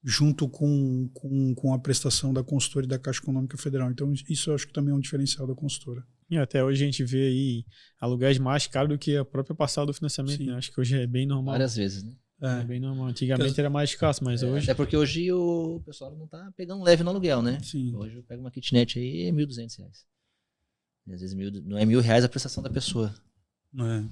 S3: junto com a prestação da consultora e da Caixa Econômica Federal. Então isso eu acho que também é um diferencial da consultora.
S2: E até hoje a gente vê aí aluguéis mais caros do que a própria parcela do financiamento, né? Acho que hoje é bem normal.
S1: Várias vezes, né?
S2: É bem normal. Antigamente era mais escasso, mas hoje...
S1: Até porque hoje o pessoal não tá pegando leve no aluguel, né?
S3: Sim.
S1: Hoje eu pego uma kitnet aí, é R$1.200. E às vezes não é R$1.000 a prestação da pessoa.
S3: Não é.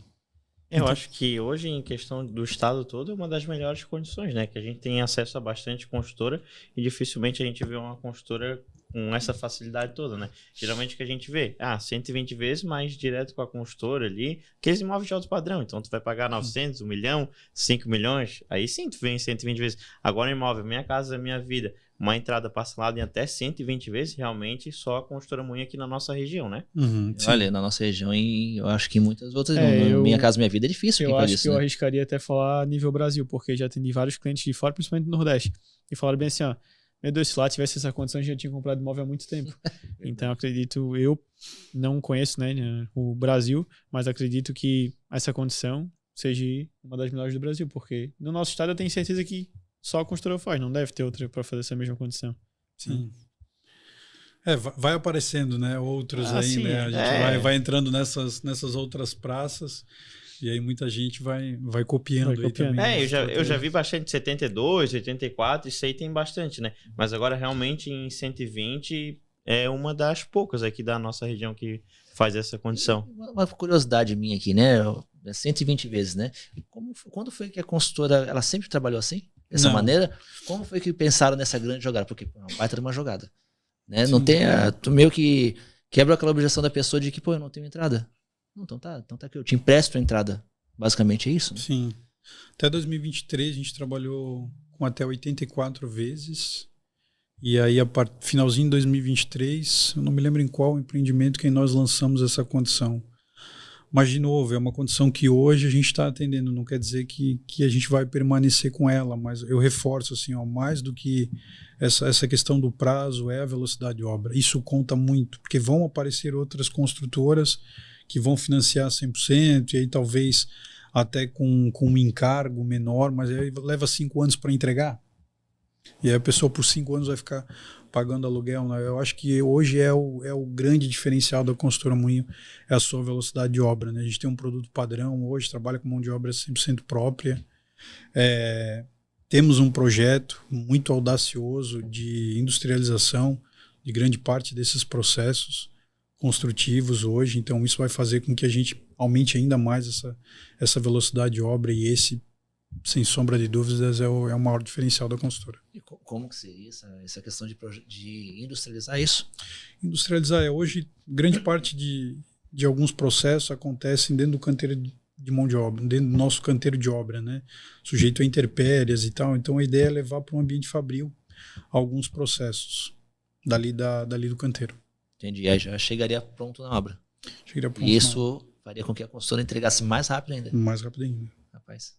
S4: Eu acho que hoje, em questão do estado todo, é uma das melhores condições, né? Que a gente tem acesso a bastante construtora e dificilmente a gente vê uma construtora com essa facilidade toda, né? Geralmente o que a gente vê, 120 vezes mais direto com a construtora ali, aqueles imóveis de alto padrão. Então tu vai pagar 900, 1 milhão, 5 milhões, aí sim tu vem 120 vezes. Agora imóvel, Minha Casa Minha Vida, uma entrada parcelada em até 120 vezes, realmente só a construtora Moinho aqui na nossa região, né?
S1: Olha, na nossa região e eu acho que em muitas outras, Minha Casa Minha Vida é difícil.
S2: Eu acho
S1: isso,
S2: que eu arriscaria até falar nível Brasil, porque já atendi vários clientes de fora, principalmente do Nordeste, e falaram bem assim, meu Deus, se lá tivesse essa condição, eu já tinha comprado imóvel há muito tempo. Então, acredito, eu não conheço, né, o Brasil, mas acredito que essa condição seja uma das melhores do Brasil, porque no nosso estado eu tenho certeza que só a construtora faz, não deve ter outra para fazer essa mesma condição.
S3: Sim. Vai aparecendo, né, outros aí,
S2: sim,
S3: né, a gente vai entrando nessas outras praças e aí muita gente vai copiando aí também.
S4: Eu já vi bastante 72, 84, isso aí tem bastante, né? Mas agora realmente em 120 é uma das poucas aqui da nossa região que faz essa condição.
S1: Uma curiosidade minha aqui, né? 120 vezes, né? Quando foi que a consultora, ela sempre trabalhou assim? Dessa maneira? Como foi que pensaram nessa grande jogada? Porque é uma baita de uma jogada. Né? Não tem tu meio que quebra aquela objeção da pessoa de que, pô, eu não tenho entrada. Então tá aqui, eu te empresto a entrada. Basicamente é isso, né?
S3: Sim. Até 2023 a gente trabalhou com até 84 vezes. E aí, finalzinho de 2023, eu não me lembro em qual empreendimento que nós lançamos essa condição. Mas, de novo, é uma condição que hoje a gente está atendendo. Não quer dizer que a gente vai permanecer com ela, mas eu reforço, assim, ó, mais do que essa questão do prazo é a velocidade de obra. Isso conta muito, porque vão aparecer outras construtoras que vão financiar 100%, e aí talvez até com um encargo menor, mas aí leva 5 anos para entregar. E aí a pessoa por 5 anos vai ficar pagando aluguel, né? Eu acho que hoje é o grande diferencial da construtora Moinho, é a sua velocidade de obra, né? A gente tem um produto padrão hoje, trabalha com mão de obra 100% própria. Temos um projeto muito audacioso de industrialização de grande parte desses processos construtivos hoje, então isso vai fazer com que a gente aumente ainda mais essa velocidade de obra, e esse, sem sombra de dúvidas, é o maior diferencial da consultora.
S1: E como que seria essa questão de industrializar isso?
S3: Industrializar hoje, grande parte de alguns processos acontecem dentro do canteiro de mão de obra, dentro do nosso canteiro de obra, né? Sujeito a intempéries e tal. Então a ideia é levar para um ambiente fabril alguns processos dali do canteiro.
S1: Entendi. Aí já chegaria pronto na obra.
S3: Chegaria pronto.
S1: E isso faria com que a consultora entregasse mais rápido ainda.
S3: Mais rápido ainda.
S1: Rapaz.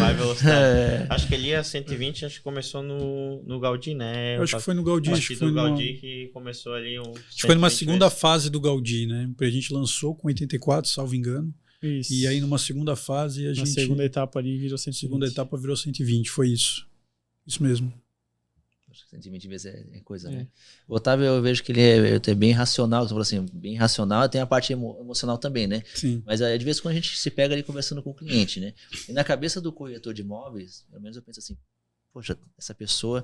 S4: Mais velocidade. Acho que ali a 120 acho que começou no Gaudí, né?
S3: Eu acho que foi no Gaudí.
S4: Acho que foi no Gaudí que começou ali
S3: acho que foi numa segunda fase do Gaudí, né? A gente lançou com 84, salvo engano.
S2: Isso.
S3: E aí numa segunda fase
S2: Na segunda etapa ali virou 120.
S3: Segunda etapa virou 120, foi isso. Isso mesmo.
S1: 120 vezes é coisa, né? O Otávio, eu vejo que ele é bem racional, você falou assim, bem racional, tem a parte emocional também, né?
S3: Sim.
S1: Mas de vez em quando a gente se pega ali conversando com o cliente, né? E na cabeça do corretor de imóveis, pelo menos eu penso assim, poxa, essa pessoa,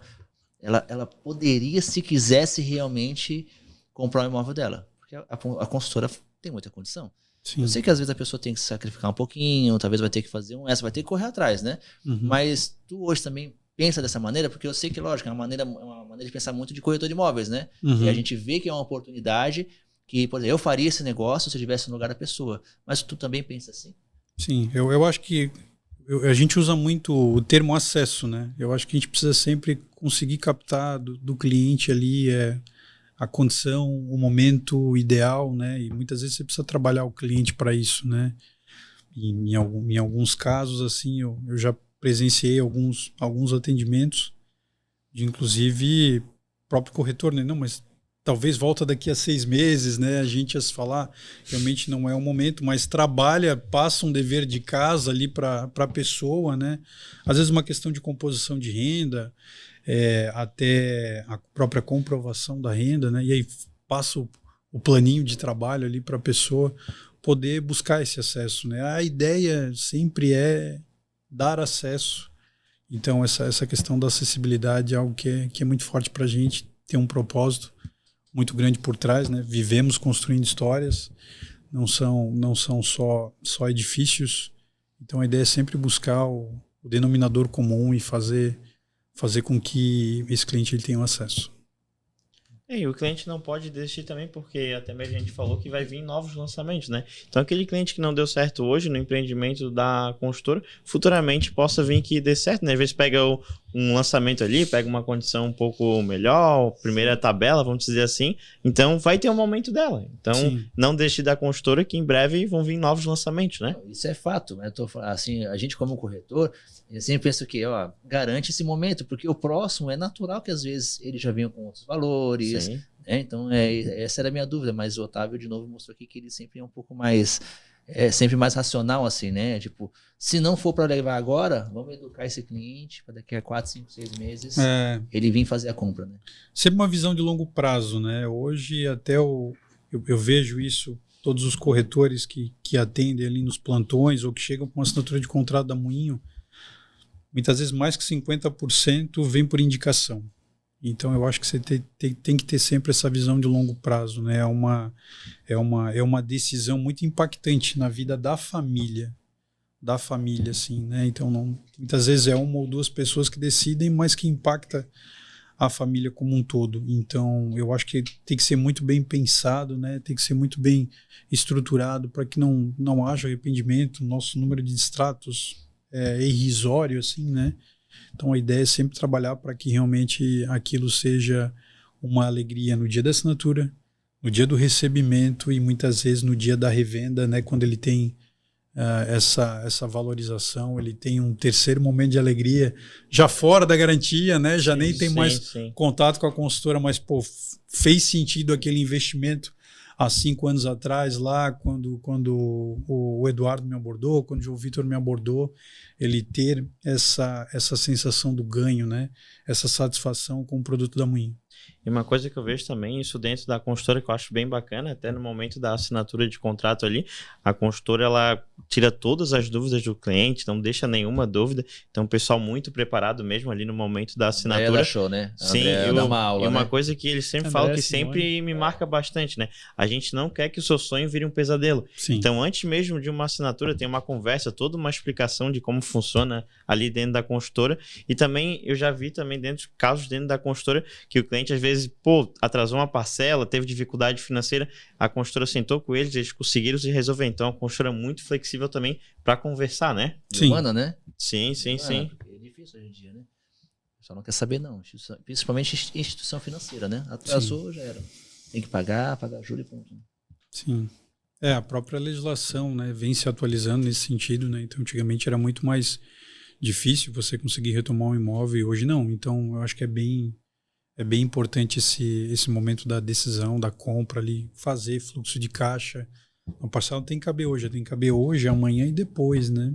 S1: ela poderia, se quisesse realmente, comprar o imóvel dela. Porque a consultora tem muita condição.
S3: Sim.
S1: Eu sei que às vezes a pessoa tem que sacrificar um pouquinho, talvez vai ter que fazer essa, vai ter que correr atrás, né?
S3: Uhum.
S1: Mas tu hoje também pensa dessa maneira, porque eu sei que, lógico, é uma maneira de pensar muito de corretor de imóveis, né?
S3: Uhum.
S1: E a gente vê que é uma oportunidade que, por exemplo, eu faria esse negócio se eu estivesse no lugar da pessoa. Mas tu também pensa assim?
S3: Sim, eu acho que a gente usa muito o termo acesso, né? Eu acho que a gente precisa sempre conseguir captar do cliente ali a condição, o momento ideal, né? E muitas vezes você precisa trabalhar o cliente para isso, né? E em alguns casos, assim, eu já presenciei alguns atendimentos de, inclusive, próprio corretor, né? Não, mas talvez volta daqui a 6 meses, né? A gente ia se falar, realmente não é o momento, mas passa um dever de casa ali para a pessoa, né? Às vezes uma questão de composição de renda, até a própria comprovação da renda, né? E aí passa o planinho de trabalho ali para a pessoa poder buscar esse acesso, né? A ideia sempre é dar acesso. Então essa questão da acessibilidade é algo que é muito forte para a gente, tem um propósito muito grande por trás, né? Vivemos construindo histórias, não são só edifícios. Então a ideia é sempre buscar o denominador comum e fazer com que esse cliente ele tenha acesso.
S4: E o cliente não pode desistir também, porque até mesmo a gente falou que vai vir novos lançamentos, né? Então, aquele cliente que não deu certo hoje no empreendimento da construtora, futuramente possa vir que dê certo, né? Às vezes pega um lançamento ali, pega uma condição um pouco melhor, primeira tabela, vamos dizer assim. Então, vai ter um momento dela. Então,
S3: Sim.
S4: não deixe da construtora que em breve vão vir novos lançamentos, né?
S1: Isso é fato, né? Assim, a gente como corretor, eu sempre penso que, garante esse momento, porque o próximo é natural que às vezes ele já venha com outros valores,
S4: Sim.
S1: né? Então, essa era a minha dúvida, mas o Otávio de novo mostrou aqui que ele sempre é um pouco mais, sempre mais racional, assim, né? Tipo, se não for para levar agora, vamos educar esse cliente para daqui a 4, 5, 6 meses ele vir fazer a compra, né?
S3: Sempre uma visão de longo prazo, né? Hoje até eu vejo isso, todos os corretores que atendem ali nos plantões ou que chegam com uma assinatura de contrato da Moinho, muitas vezes mais que 50% vem por indicação. Então eu acho que você tem que ter sempre essa visão de longo prazo, né? É uma decisão muito impactante na vida da família, assim, né? Então muitas vezes é uma ou duas pessoas que decidem, mas que impacta a família como um todo. Então eu acho que tem que ser muito bem pensado, né? Tem que ser muito bem estruturado para que não haja arrependimento. Nosso número de distratos é irrisório, assim, né? Então a ideia é sempre trabalhar para que realmente aquilo seja uma alegria no dia da assinatura, no dia do recebimento e muitas vezes no dia da revenda, né? Quando ele tem essa valorização, ele tem um terceiro momento de alegria já fora da garantia, né? Já nem tem mais contato com a consultora, mas fez sentido aquele investimento há 5 anos atrás, lá quando o Eduardo me abordou, quando o João Vitor me abordou, ele ter essa sensação do ganho, né? Essa satisfação com o produto da Moinho.
S4: E uma coisa que eu vejo também, isso dentro da consultora, que eu acho bem bacana, até no momento da assinatura de contrato ali, a consultora, ela tira todas as dúvidas do cliente, não deixa nenhuma dúvida. Então, o pessoal muito preparado mesmo ali no momento da assinatura.
S1: Ela show, né?
S4: Sim,
S1: dá uma aula,
S4: e uma
S1: né?
S4: coisa que eles sempre falam, que sempre me marca bastante, né? A gente não quer que o seu sonho vire um pesadelo.
S3: Sim.
S4: Então, antes mesmo de uma assinatura, tem uma conversa, toda uma explicação de como funciona ali dentro da consultora. E também, eu já vi também casos dentro da consultora, que o cliente às vezes, atrasou uma parcela, teve dificuldade financeira, a consultora sentou com eles conseguiram se resolver. Então, a consultora é muito flexível também para conversar, né?
S3: Sim.
S1: Humana, né?
S4: Sim.
S1: É difícil hoje em dia, né? O pessoal não quer saber, não. Principalmente instituição financeira, né? Atrasou, já era. Tem que pagar juros e ponto.
S3: Sim. A própria legislação, né, vem se atualizando nesse sentido, né? Então, antigamente era muito mais difícil você conseguir retomar um imóvel e hoje não. Então, eu acho que é bem importante esse momento da decisão, da compra ali, fazer fluxo de caixa. A parcela não tem que caber hoje, tem que caber hoje, amanhã e depois, né?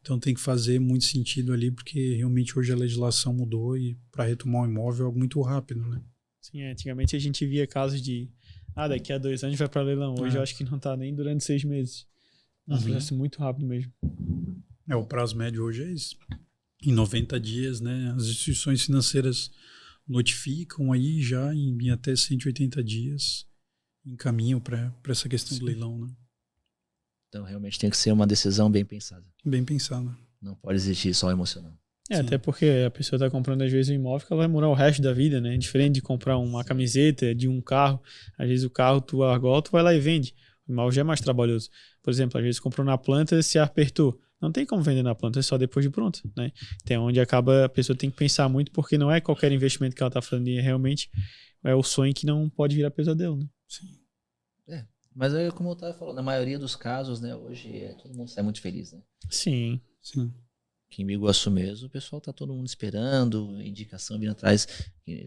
S3: Então tem que fazer muito sentido ali, porque realmente hoje a legislação mudou e para retomar um imóvel é algo muito rápido, né?
S2: Sim, antigamente a gente via casos de daqui a 2 anos vai para leilão. Hoje eu acho que não está nem durante 6 meses. É um processo muito rápido mesmo.
S3: O prazo médio hoje é isso. Em 90 dias, né? As instituições financeiras notificam aí já em até 180 dias encaminham para essa questão do leilão, né?
S1: Então, realmente tem que ser uma decisão bem pensada.
S3: Bem pensada.
S1: Não pode existir só emocional.
S2: Até porque a pessoa está comprando às vezes um imóvel que ela vai morar o resto da vida, né? Diferente de comprar uma camiseta, de um carro. Às vezes o carro tu argol, tu vai lá e vende. O imóvel já é mais trabalhoso. Por exemplo, às vezes comprou na planta, se apertou. Não tem como vender na planta, é só depois de pronto, né? Então, onde acaba, a pessoa tem que pensar muito, porque não é qualquer investimento que ela está fazendo, realmente é o sonho que não pode virar pesadelo, né?
S3: Sim.
S1: Mas é como eu estava falando, na maioria dos casos, né, hoje todo mundo sai muito feliz, né?
S2: Sim.
S1: Aqui em Biguaçu mesmo, o pessoal tá todo mundo esperando, indicação vindo atrás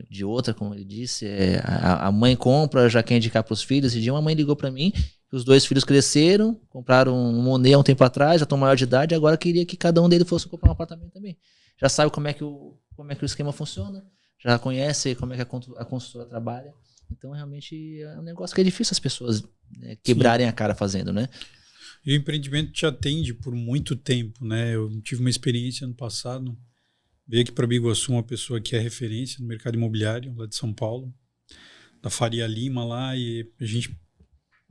S1: de outra, como ele disse. A mãe compra, já quer indicar para os filhos. Esse dia uma mãe ligou para mim, que os 2 filhos cresceram, compraram um Monet há um tempo atrás, já estão maior de idade, agora queria que cada um deles fosse comprar um apartamento também. Já sabe como é que o esquema funciona, já conhece como é que a consultora trabalha. Então, realmente, é um negócio que é difícil as pessoas quebrarem a cara fazendo, né?
S3: E o empreendimento te atende por muito tempo, né? Eu tive uma experiência ano passado, veio aqui para Biguaçu uma pessoa que é referência no mercado imobiliário, lá de São Paulo, da Faria Lima lá, e a gente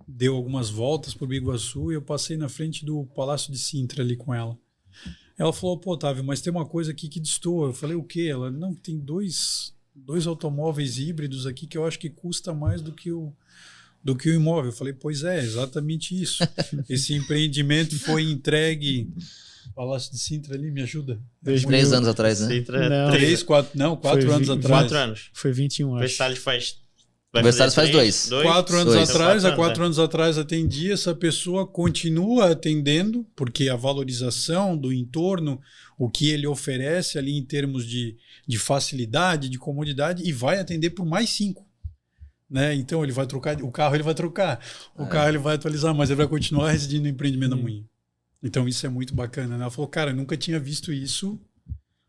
S3: deu algumas voltas por Biguaçu e eu passei na frente do Palácio de Sintra ali com ela. Ela falou, pô, Otávio, mas tem uma coisa aqui que destoa. Eu falei, o quê? Ela, não, tem dois 2 automóveis híbridos aqui que eu acho que custa mais do que o imóvel. Eu falei, pois é, exatamente isso. Esse empreendimento foi entregue... Palácio de Sintra ali, me ajuda.
S1: 3 anos atrás, né?
S4: Sintra,
S2: Não,
S3: 4 anos atrás.
S4: 4 anos.
S2: Foi 21, acho.
S4: Versalhes faz...
S1: Versalhes faz 2.
S3: 4 anos
S1: Dois.
S3: atrás, há
S4: 4
S3: 4 anos atrás atendia, essa pessoa continua atendendo, porque a valorização do entorno, o que ele oferece ali em termos de facilidade, de comodidade, e vai atender por mais 5. Né? Então ele vai trocar, o carro ele vai trocar, o carro ele vai atualizar, mas ele vai continuar residindo no empreendimento da Moinho. Então isso é muito bacana. Né? Ela falou, cara, eu nunca tinha visto isso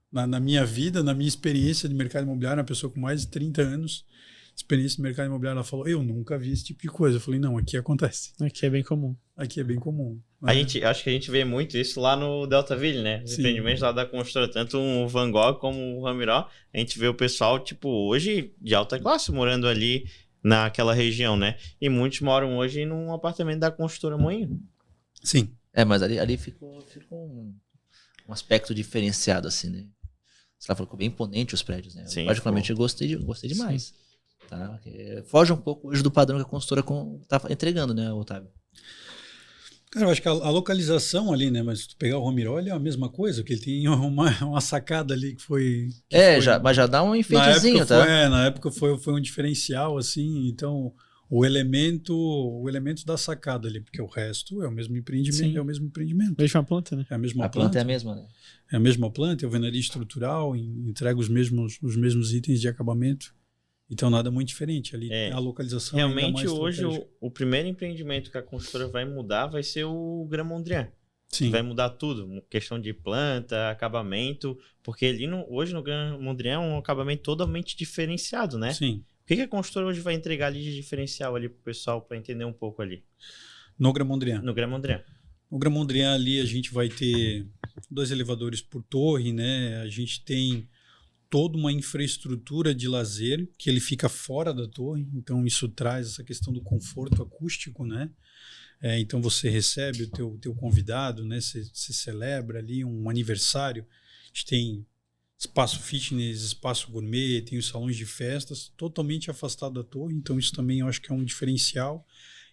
S3: na minha vida, na minha experiência de mercado imobiliário, uma pessoa com mais de 30 anos, experiência no mercado imobiliário. Ela falou, eu nunca vi esse tipo de coisa. Eu falei, não, aqui acontece.
S2: Aqui é bem comum.
S3: Aqui é bem comum.
S4: Né? Acho que a gente vê muito isso lá no Deltaville, né? Os empreendimentos lá da construtora, tanto o Van Gogh como o Ramiró, a gente vê o pessoal, tipo, hoje de alta classe morando ali naquela região, né? E muitos moram hoje num apartamento da construtora Moinho.
S3: Sim.
S1: Mas ali ficou um aspecto diferenciado, assim, né? Você falou que ficou bem imponente os prédios, né?
S4: Sim,
S1: eu particularmente gostei demais. Tá? Foge um pouco hoje do padrão que a consultora tá entregando, né, Otávio?
S3: Cara, eu acho que a localização ali, né? Mas se tu pegar o Romiró, ele é a mesma coisa, que ele tem uma sacada ali que foi...
S1: mas já dá um enfeitezinho, tá?
S3: Na época foi um diferencial, assim, então... O elemento da sacada ali, porque o resto é o mesmo empreendimento.
S2: Sim.
S3: É o mesmo empreendimento.
S2: Mesma planta, né?
S3: É a mesma
S1: planta. A planta é a mesma, né?
S3: É a mesma planta, é alvenaria estrutural, entrega os mesmos itens de acabamento. Então nada muito diferente ali. A localização
S4: realmente hoje o primeiro empreendimento que a construtora vai mudar vai ser o Grand Mondrian.
S3: Sim.
S4: Vai mudar tudo, questão de planta, acabamento, porque ali hoje no Grand Mondrian é um acabamento totalmente diferenciado, né?
S3: Sim.
S4: O que a construtora hoje vai entregar ali de diferencial ali pro pessoal para entender um pouco ali?
S3: No Grand Mondrian.
S4: No Grand Mondrian.
S3: No Grand Mondrian ali a gente vai ter 2 elevadores por torre, né? A gente tem toda uma infraestrutura de lazer que ele fica fora da torre, então isso traz essa questão do conforto acústico, né? Então você recebe o teu convidado, né? Você celebra ali um aniversário. A gente tem espaço fitness, espaço gourmet, tem os salões de festas, totalmente afastado da torre, então isso também eu acho que é um diferencial.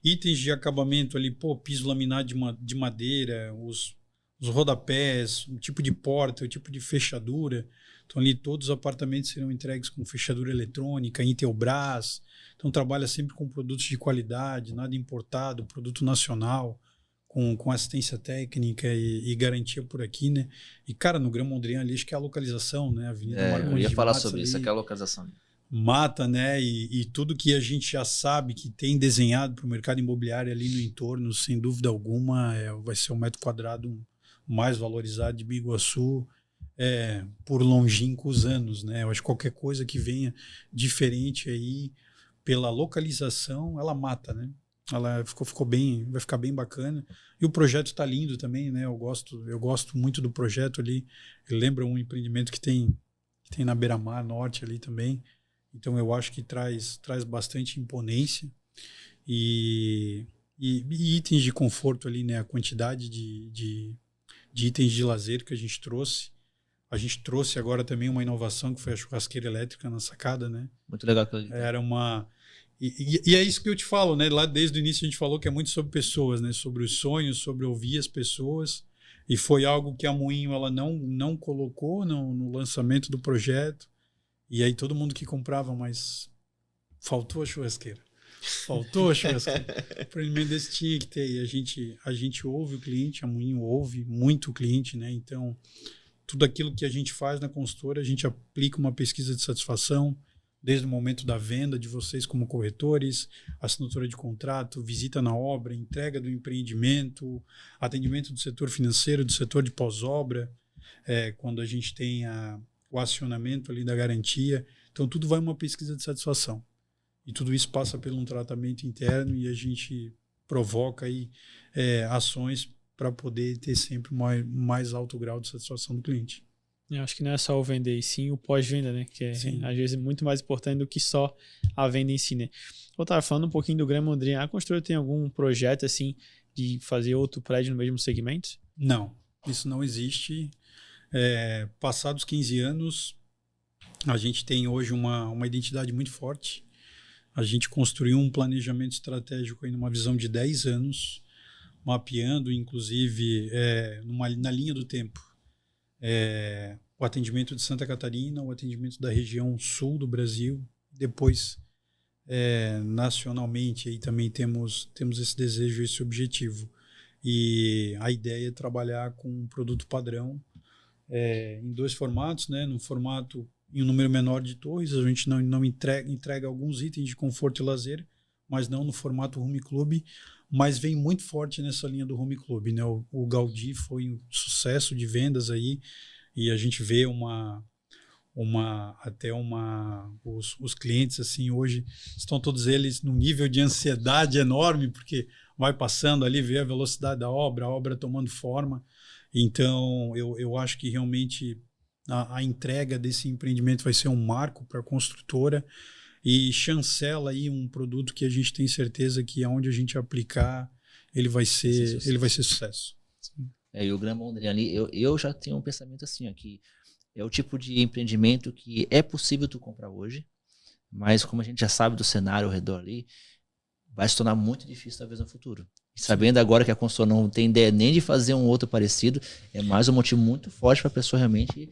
S3: Itens de acabamento ali, piso laminado de madeira, os rodapés, o tipo de porta, o tipo de fechadura. Então ali todos os apartamentos serão entregues com fechadura eletrônica, Intelbras. Então trabalha sempre com produtos de qualidade, nada importado, produto nacional, com assistência técnica e garantia por aqui, né? E, cara, no Grand Mondrian ali, acho que é a localização, né? Avenida Marcondes
S1: Eu ia
S3: de
S1: falar
S3: Matos
S1: sobre
S3: ali,
S1: isso, aquela localização.
S3: Mata, né? E tudo que a gente já sabe que tem desenhado para o mercado imobiliário ali no entorno, sem dúvida alguma, vai ser o metro quadrado mais valorizado de Biguaçu por longínquos anos, né? Eu acho que qualquer coisa que venha diferente aí, pela localização, ela mata, né? Ela ficou bem, vai ficar bem bacana. E o projeto está lindo também, né? Eu gosto muito do projeto ali. Ele lembra um empreendimento que tem na Beira-Mar Norte ali também. Então eu acho que traz bastante imponência e itens de conforto ali, né? A quantidade de itens de lazer que a gente trouxe. A gente trouxe agora também uma inovação que foi a churrasqueira elétrica na sacada, né?
S1: Muito legal.
S3: Era uma... E é isso que eu te falo, né? Lá desde o início a gente falou que é muito sobre pessoas, né? Sobre os sonhos, sobre ouvir as pessoas. E foi algo que a Moinho ela não colocou no lançamento do projeto. E aí todo mundo que comprava, mas faltou a churrasqueira. Faltou a churrasqueira. O empreendimento desse tinha que ter. E a gente ouve o cliente, a Moinho ouve muito o cliente, né? Então, tudo aquilo que a gente faz na consultora, a gente aplica uma pesquisa de satisfação, desde o momento da venda de vocês como corretores, assinatura de contrato, visita na obra, entrega do empreendimento, atendimento do setor financeiro, do setor de pós-obra, quando a gente tem o acionamento ali da garantia. Então, tudo vai uma pesquisa de satisfação. E tudo isso passa por um tratamento interno e a gente provoca aí, ações para poder ter sempre mais alto grau de satisfação do cliente.
S2: Eu acho que não é só o vender, e sim o pós-venda, né? Que às vezes é muito mais importante do que só a venda em si, né? Eu estava falando um pouquinho do Grand Mondrian. A construtora tem algum projeto, assim, de fazer outro prédio no mesmo segmento?
S3: Não, isso não existe. Passados 15 anos, A gente tem hoje uma identidade muito forte. A gente construiu um planejamento estratégico aí numa visão de 10 anos, mapeando, inclusive, na linha do tempo, o atendimento de Santa Catarina, o atendimento da região sul do Brasil, depois, nacionalmente, aí também temos esse desejo, esse objetivo. E a ideia é trabalhar com um produto padrão em 2 formatos, né? No formato em um número menor de torres, a gente não entrega alguns itens de conforto e lazer, mas não no formato home club, mas vem muito forte nessa linha do home club, né? O Gaudí foi um sucesso de vendas aí, e a gente vê os clientes assim hoje estão todos eles num nível de ansiedade enorme, porque vai passando ali, vê a velocidade da obra, a obra tomando forma. Então eu acho que realmente a entrega desse empreendimento vai ser um marco para a construtora e chancela aí um produto que a gente tem certeza que aonde a gente aplicar ele vai ser sucesso.
S1: E o Grand Mondrian ali, eu já tenho um pensamento assim, ó, que é o tipo de empreendimento que é possível tu comprar hoje, mas como a gente já sabe do cenário ao redor ali, vai se tornar muito difícil talvez no futuro. E sabendo agora que a construtora não tem ideia nem de fazer um outro parecido, é mais um motivo muito forte para a pessoa realmente,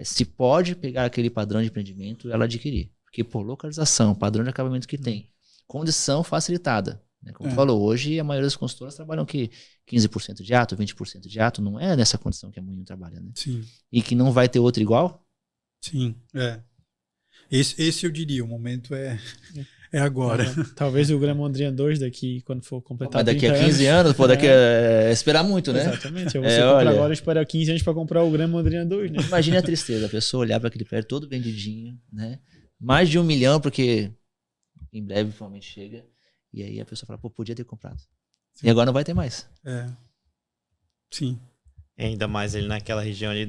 S1: se pode pegar aquele padrão de empreendimento, ela adquirir. Porque por localização, padrão de acabamento que tem, condição facilitada. Né? Como tu falou, hoje a maioria das construtoras trabalham que 15% de ato, 20% de ato, não é nessa condição que a Moinho trabalha, né?
S3: Sim.
S1: E que não vai ter outro igual?
S3: Sim, Esse eu diria, o momento é agora.
S2: Talvez o Grand Mondrian 2 daqui, quando for completar
S1: Mas daqui a 15
S2: anos,
S1: anos, pô, daqui a esperar muito, né?
S2: Exatamente. Você compra
S1: olha,
S2: agora e espera 15 anos para comprar o Grand Mondrian 2, né?
S1: Imagina a tristeza, a pessoa olhar para aquele prédio todo vendidinho, né? Mais de 1 milhão, porque em breve provavelmente chega. E aí a pessoa fala, pô, podia ter comprado. Sim. E agora não vai ter mais.
S3: Sim.
S4: Ainda mais ele naquela região ali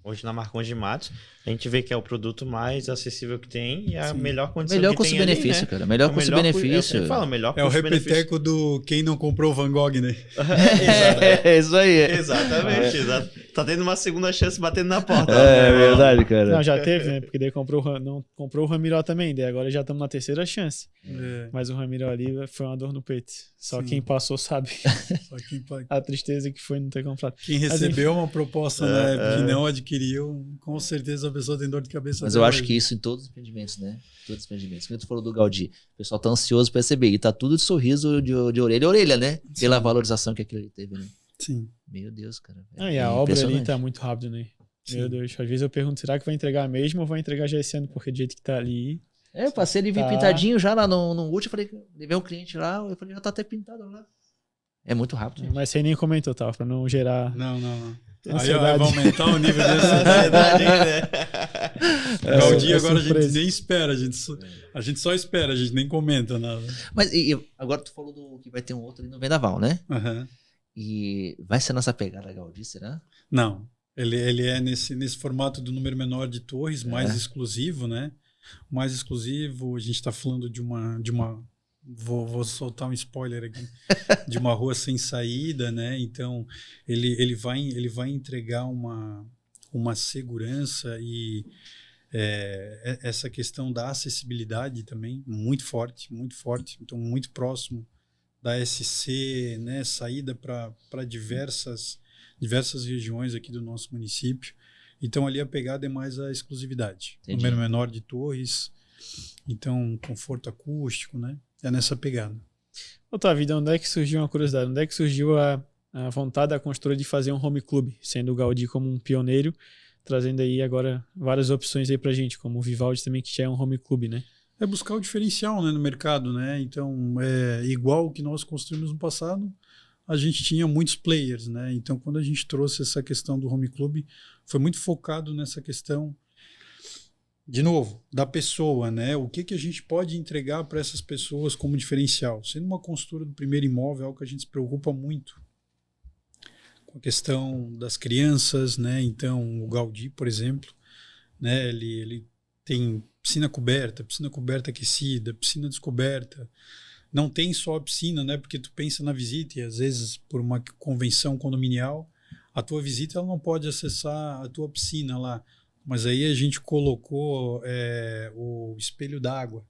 S4: hoje na Marcondes de Matos, a gente vê que é o produto mais acessível que tem e a melhor condição
S1: melhor
S4: que tem ali, né?
S1: Melhor custo-benefício, cara. Melhor custo-benefício.
S4: Melhor
S3: é o repeteco do quem não comprou Van Gogh, né?
S1: É isso aí.
S4: Exatamente. Tá tendo uma segunda chance batendo na porta.
S1: É verdade, cara.
S2: Não, já teve, né? Porque daí comprou o Ramiró também, daí agora já estamos na terceira chance. Mas o Ramiró ali foi uma dor no peito. Só quem passou sabe a tristeza que foi não ter comprado.
S3: Quem recebeu uma proposta que não adquiriu, com certeza a pessoa tem dor de cabeça.
S1: Mas eu acho que isso em todos os empreendimentos, né? Todos os empreendimentos. Como tu falou do Gaudí, o pessoal tá ansioso para receber. E tá tudo de sorriso de orelha a orelha, né? Pela valorização que aquilo teve, né?
S3: Sim.
S1: Meu Deus, cara.
S2: E a obra ali tá muito rápido, né? Sim. Meu Deus. Às vezes eu pergunto, será que vai entregar mesmo ou vai entregar já esse ano? Porque do jeito que tá ali...
S1: Eu passei ele pintadinho já lá no último. Falei, levei um cliente lá, eu falei, já tá até pintado lá. É muito rápido. Gente.
S2: Mas você nem comentou, tá? Pra não gerar...
S3: Não. Aí vai aumentar o nível de ansiedade, né? Gaudí agora surpresa. A gente nem espera, a gente só espera, a gente nem comenta nada.
S1: Mas agora tu falou que vai ter um outro ali no Vendaval, né? E vai ser nossa pegada Gaudí, será?
S3: Não, ele é nesse formato do número menor de torres, mais exclusivo, né? Mais exclusivo, a gente está falando de uma vou soltar um spoiler aqui, de uma rua sem saída, né? Então ele vai entregar uma segurança e essa questão da acessibilidade também muito forte, então muito próximo da SC, né? Saída para diversas regiões aqui do nosso município. Então ali a pegada é mais a exclusividade. Entendi. Número menor de torres, então conforto acústico, né? É nessa pegada.
S2: Otávio, onde é que surgiu uma curiosidade? Onde é que surgiu a vontade da construtora de fazer um home club, sendo o Gaudí como um pioneiro, trazendo aí agora várias opções aí pra gente, como o Vivaldi também, que já é um home club, né?
S3: É buscar o diferencial, né, no mercado, né? Então, igual o que nós construímos no passado, a gente tinha muitos players, né? Então, quando a gente trouxe essa questão do home club, foi muito focado nessa questão, de novo, da pessoa, né? O que a gente pode entregar para essas pessoas como diferencial? Sendo uma construtora do primeiro imóvel, é algo que a gente se preocupa muito com a questão das crianças, né? Então, o Gaudí, por exemplo, né? Ele tem piscina coberta aquecida, piscina descoberta. Não tem só a piscina, né? Porque tu pensa na visita e às vezes por uma convenção condominial, a tua visita ela não pode acessar a tua piscina lá. mas aí a gente colocou o espelho d'água,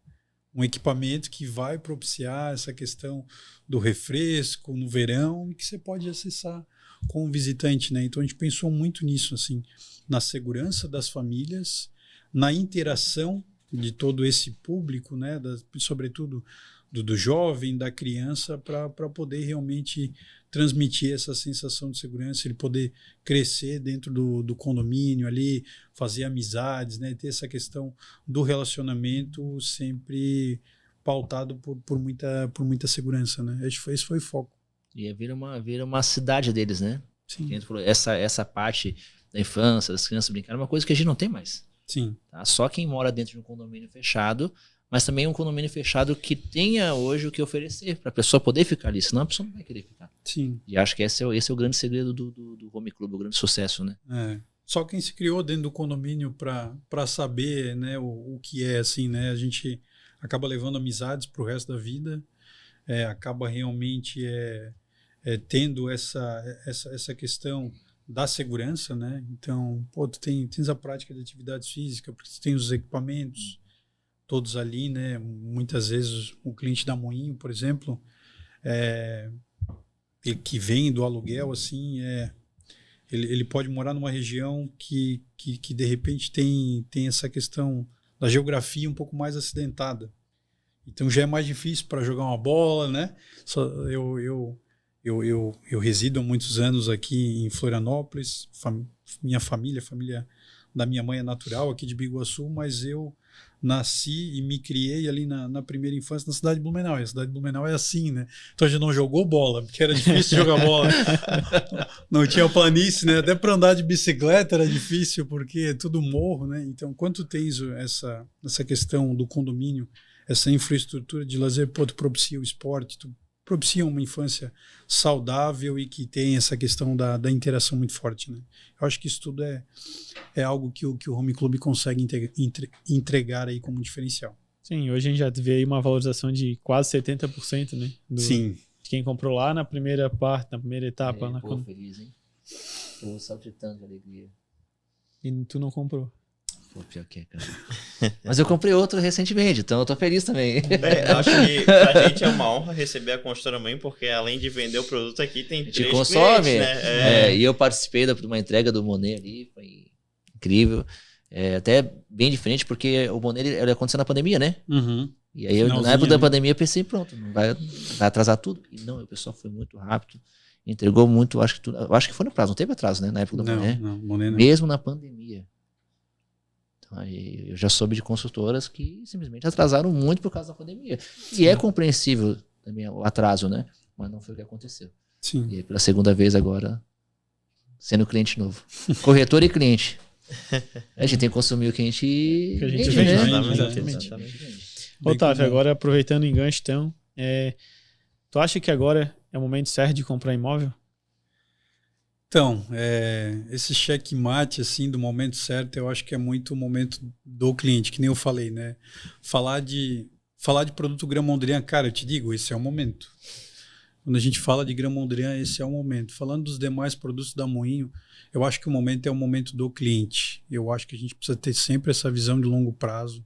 S3: um equipamento que vai propiciar essa questão do refresco no verão e que você pode acessar com o visitante, né? Então a gente pensou muito nisso, assim, na segurança das famílias, na interação de todo esse público, né? Sobretudo do jovem, da criança, para poder realmente transmitir essa sensação de segurança, ele poder crescer dentro do condomínio ali, fazer amizades, né? Ter essa questão do relacionamento sempre pautado por muita segurança, né? Esse foi o foco.
S1: E vira uma cidade deles, né?
S3: Sim.
S1: A gente falou, essa parte da infância, das crianças brincarem, é uma coisa que a gente não tem mais.
S3: Sim.
S1: Tá? Só quem mora dentro de um condomínio fechado, mas também um condomínio fechado que tenha hoje o que oferecer para a pessoa poder ficar ali, senão a pessoa não vai querer ficar.
S3: Sim.
S1: E acho que esse é o grande segredo do Home Club, o grande sucesso, né?
S3: Só quem se criou dentro do condomínio para saber, né, o que é, assim, né? A gente acaba levando amizades para o resto da vida, acaba realmente tendo essa questão da segurança, né? Então, tu tens a prática de atividades físicas, porque tu tens os equipamentos todos ali, né? Muitas vezes o cliente da Moinho, por exemplo, que vem do aluguel, assim, ele pode morar numa região que de repente tem essa questão da geografia um pouco mais acidentada. Então já é mais difícil para jogar uma bola, né? Eu resido há muitos anos aqui em Florianópolis, minha família, a família da minha mãe é natural aqui de Biguaçu, mas eu nasci e me criei ali na primeira infância na cidade de Blumenau. E a cidade de Blumenau é assim, né? Então a gente não jogou bola, porque era difícil jogar bola. Não tinha planície, né? Até para andar de bicicleta era difícil, porque é tudo morro, né? Então, quando tu tens essa questão do condomínio, essa infraestrutura de lazer, tu propicia o esporte, tu propicia uma infância saudável e que tem essa questão da interação muito forte, né? Eu acho que isso tudo é algo que o Home Club consegue entregar aí como diferencial.
S2: Sim, hoje a gente já vê aí uma valorização de quase 70%, né?
S3: Sim.
S2: De quem comprou lá na primeira parte, na primeira etapa.
S1: Feliz, hein? Tô saltitando de alegria.
S2: E tu não comprou.
S1: Pô, pior que é, cara. Mas eu comprei outro recentemente, então eu tô feliz também.
S4: Acho que pra gente é uma honra receber a Construtora Mãe, porque além de vender o produto aqui, tem 3
S1: consome,
S4: clientes, né?
S1: E eu participei de uma entrega do Monet ali, foi incrível. Até bem diferente, porque o Monet ele aconteceu na pandemia, né?
S3: Uhum.
S1: E aí, na época da pandemia, eu pensei, pronto, não vai atrasar tudo. E não, o pessoal foi muito rápido, entregou muito, acho que foi no prazo, não teve atraso, né? Na época do Monet.
S3: Não, Monet não.
S1: Mesmo na pandemia. Então, aí eu já soube de consultoras que simplesmente atrasaram muito por causa da pandemia. E é compreensível também o atraso, né? Mas não foi o que aconteceu.
S3: Sim.
S1: E pela segunda vez agora, sendo cliente novo. Corretor e cliente. A gente tem que consumir o que a gente
S2: vende,
S1: né?
S2: Exatamente. Otávio, agora aproveitando o enganche, então, tu acha que agora é o momento certo de comprar imóvel?
S3: Então, esse checkmate, assim, do momento certo, eu acho que é muito o momento do cliente, que nem eu falei, né? Falar de produto Grand-Mondrian, cara, eu te digo, esse é o momento. Quando a gente fala de Grand-Mondrian, esse é o momento. Falando dos demais produtos da Moinho, eu acho que o momento é o momento do cliente. Eu acho que a gente precisa ter sempre essa visão de longo prazo,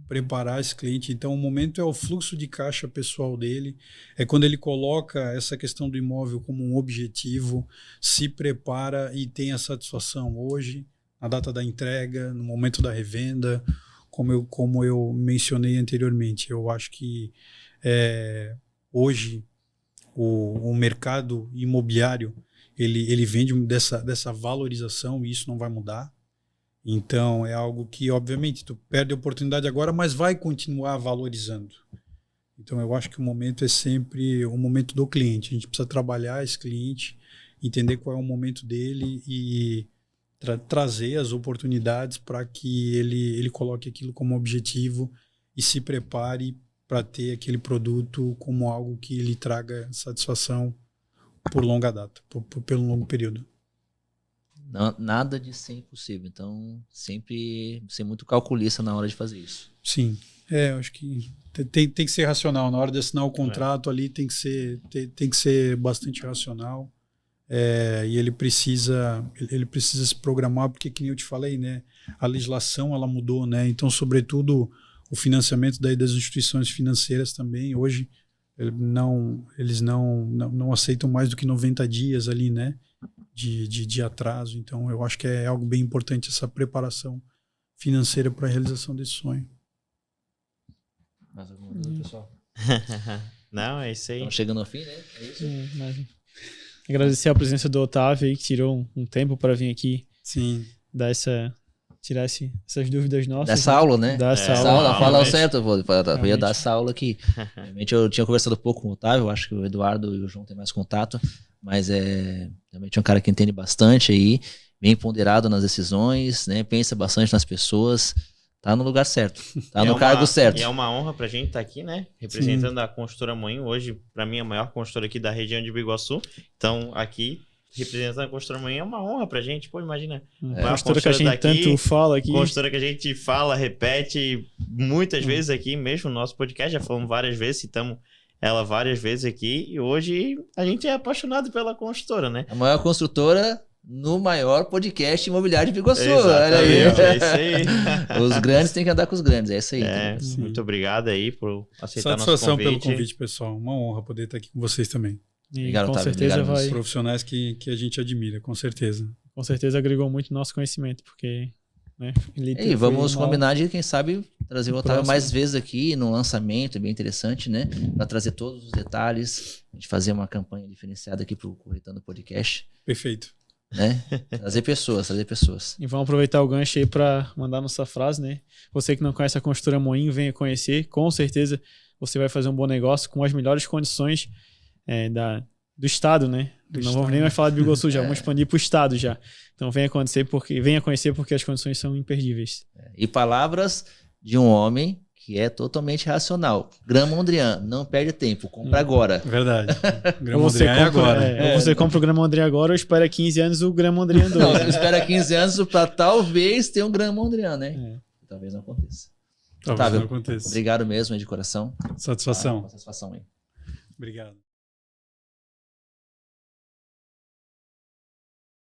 S3: preparar esse cliente. Então, o momento é o fluxo de caixa pessoal dele, é quando ele coloca essa questão do imóvel como um objetivo, se prepara e tem a satisfação hoje, na data da entrega, no momento da revenda, como eu mencionei anteriormente. Eu acho que hoje o mercado imobiliário ele vende dessa valorização e isso não vai mudar. Então, é algo que, obviamente, tu perde a oportunidade agora, mas vai continuar valorizando. Então, eu acho que o momento é sempre o momento do cliente. A gente precisa trabalhar esse cliente, entender qual é o momento dele e trazer as oportunidades para que ele coloque aquilo como objetivo e se prepare para ter aquele produto como algo que lhe traga satisfação por longa data, pelo longo período.
S1: Não, nada de ser impossível. Então, sempre ser muito calculista na hora de fazer isso.
S3: Sim. Eu acho que tem que ser racional. Na hora de assinar o contrato ali tem que ser bastante racional. e ele precisa se programar, porque, que nem eu te falei, né? A legislação, ela mudou, né? Então, sobretudo, o financiamento daí das instituições financeiras também, hoje, eles não aceitam mais do que 90 dias ali, né? De atraso. Então, eu acho que é algo bem importante essa preparação financeira para a realização desse sonho.
S1: Mais alguma dúvida, pessoal?
S4: Não, é isso aí.
S1: Estamos chegando ao fim, né? É isso.
S2: Agradecer a presença do Otávio aí, que tirou um tempo para vir aqui
S3: Sim.
S2: tirar essas dúvidas nossas.
S1: Dessa aula, né?
S2: Dar essa
S1: Essa
S2: aula.
S1: aula, fala
S4: realmente.
S1: certo, eu ia
S2: Realmente.
S1: dar essa aula aqui. Realmente eu tinha conversado um pouco com o Otávio, eu acho que o Eduardo e o João têm mais contato, mas realmente é um cara que entende bastante aí, bem ponderado nas decisões, né? Pensa bastante nas pessoas, tá no lugar certo, tá no cargo certo.
S4: E é uma honra pra gente estar aqui, né? Representando a construtora Moinho, hoje, pra mim, a maior construtora aqui da região de Biguaçu. Então, aqui, representando a construtora Moinho é uma honra pra gente. Pô, imagina.
S2: A construtora que a gente tanto fala aqui.
S4: Construtora que a gente fala, repete muitas vezes aqui, mesmo no nosso podcast, já falamos várias vezes, citamos ela várias vezes aqui. E hoje a gente é apaixonado pela construtora, né?
S1: A maior construtora no maior podcast imobiliário de Biguaçu. Olha aí.
S4: Exatamente, é isso aí.
S1: Os grandes têm que andar com os grandes, é isso aí.
S4: É, muito obrigado aí por aceitar
S3: Satisfação
S4: nosso
S3: pelo
S4: convite.
S3: convite, pessoal. Uma honra poder estar aqui com vocês também.
S2: E
S1: Obrigado,
S2: com
S1: Otávio.
S2: certeza
S1: Obrigado,
S2: vai.
S3: Profissionais que a gente admira, com certeza.
S2: Com certeza agregou muito nosso conhecimento, porque. Né,
S1: E vamos combinar de, quem sabe, trazer o Otávio
S2: próximo.
S1: mais vezes aqui no lançamento, é bem interessante, né? Para trazer todos os detalhes, a gente fazer uma campanha diferenciada aqui pro Corretando Podcast,
S3: Perfeito.
S1: né? Trazer pessoas.
S2: E vamos aproveitar o gancho aí para mandar nossa frase, né? Você que não conhece a construtora Moinho, venha conhecer. Com certeza você vai fazer um bom negócio com as melhores condições do estado, né? Não vamos nem mais falar de Biguaçu já, vamos expandir para o estado já. Então venha conhecer porque as condições são imperdíveis.
S1: E palavras de um homem que é totalmente racional. Grama Mondrian, não perde tempo, compra agora.
S3: Verdade.
S2: Ou
S3: Grama
S2: você
S3: André
S2: compra,
S3: agora.
S2: ou você compra o Grama Mondrian agora ou espera 15 anos o Grama Mondrian 2.
S1: Não,
S2: né?
S1: você espera 15 anos para talvez ter um Grama Mondrian, né?
S2: É.
S1: Talvez não aconteça.
S3: Talvez
S1: Otávio,
S3: não aconteça.
S1: Obrigado mesmo aí de coração.
S3: Satisfação.
S1: Satisfação aí.
S3: Obrigado.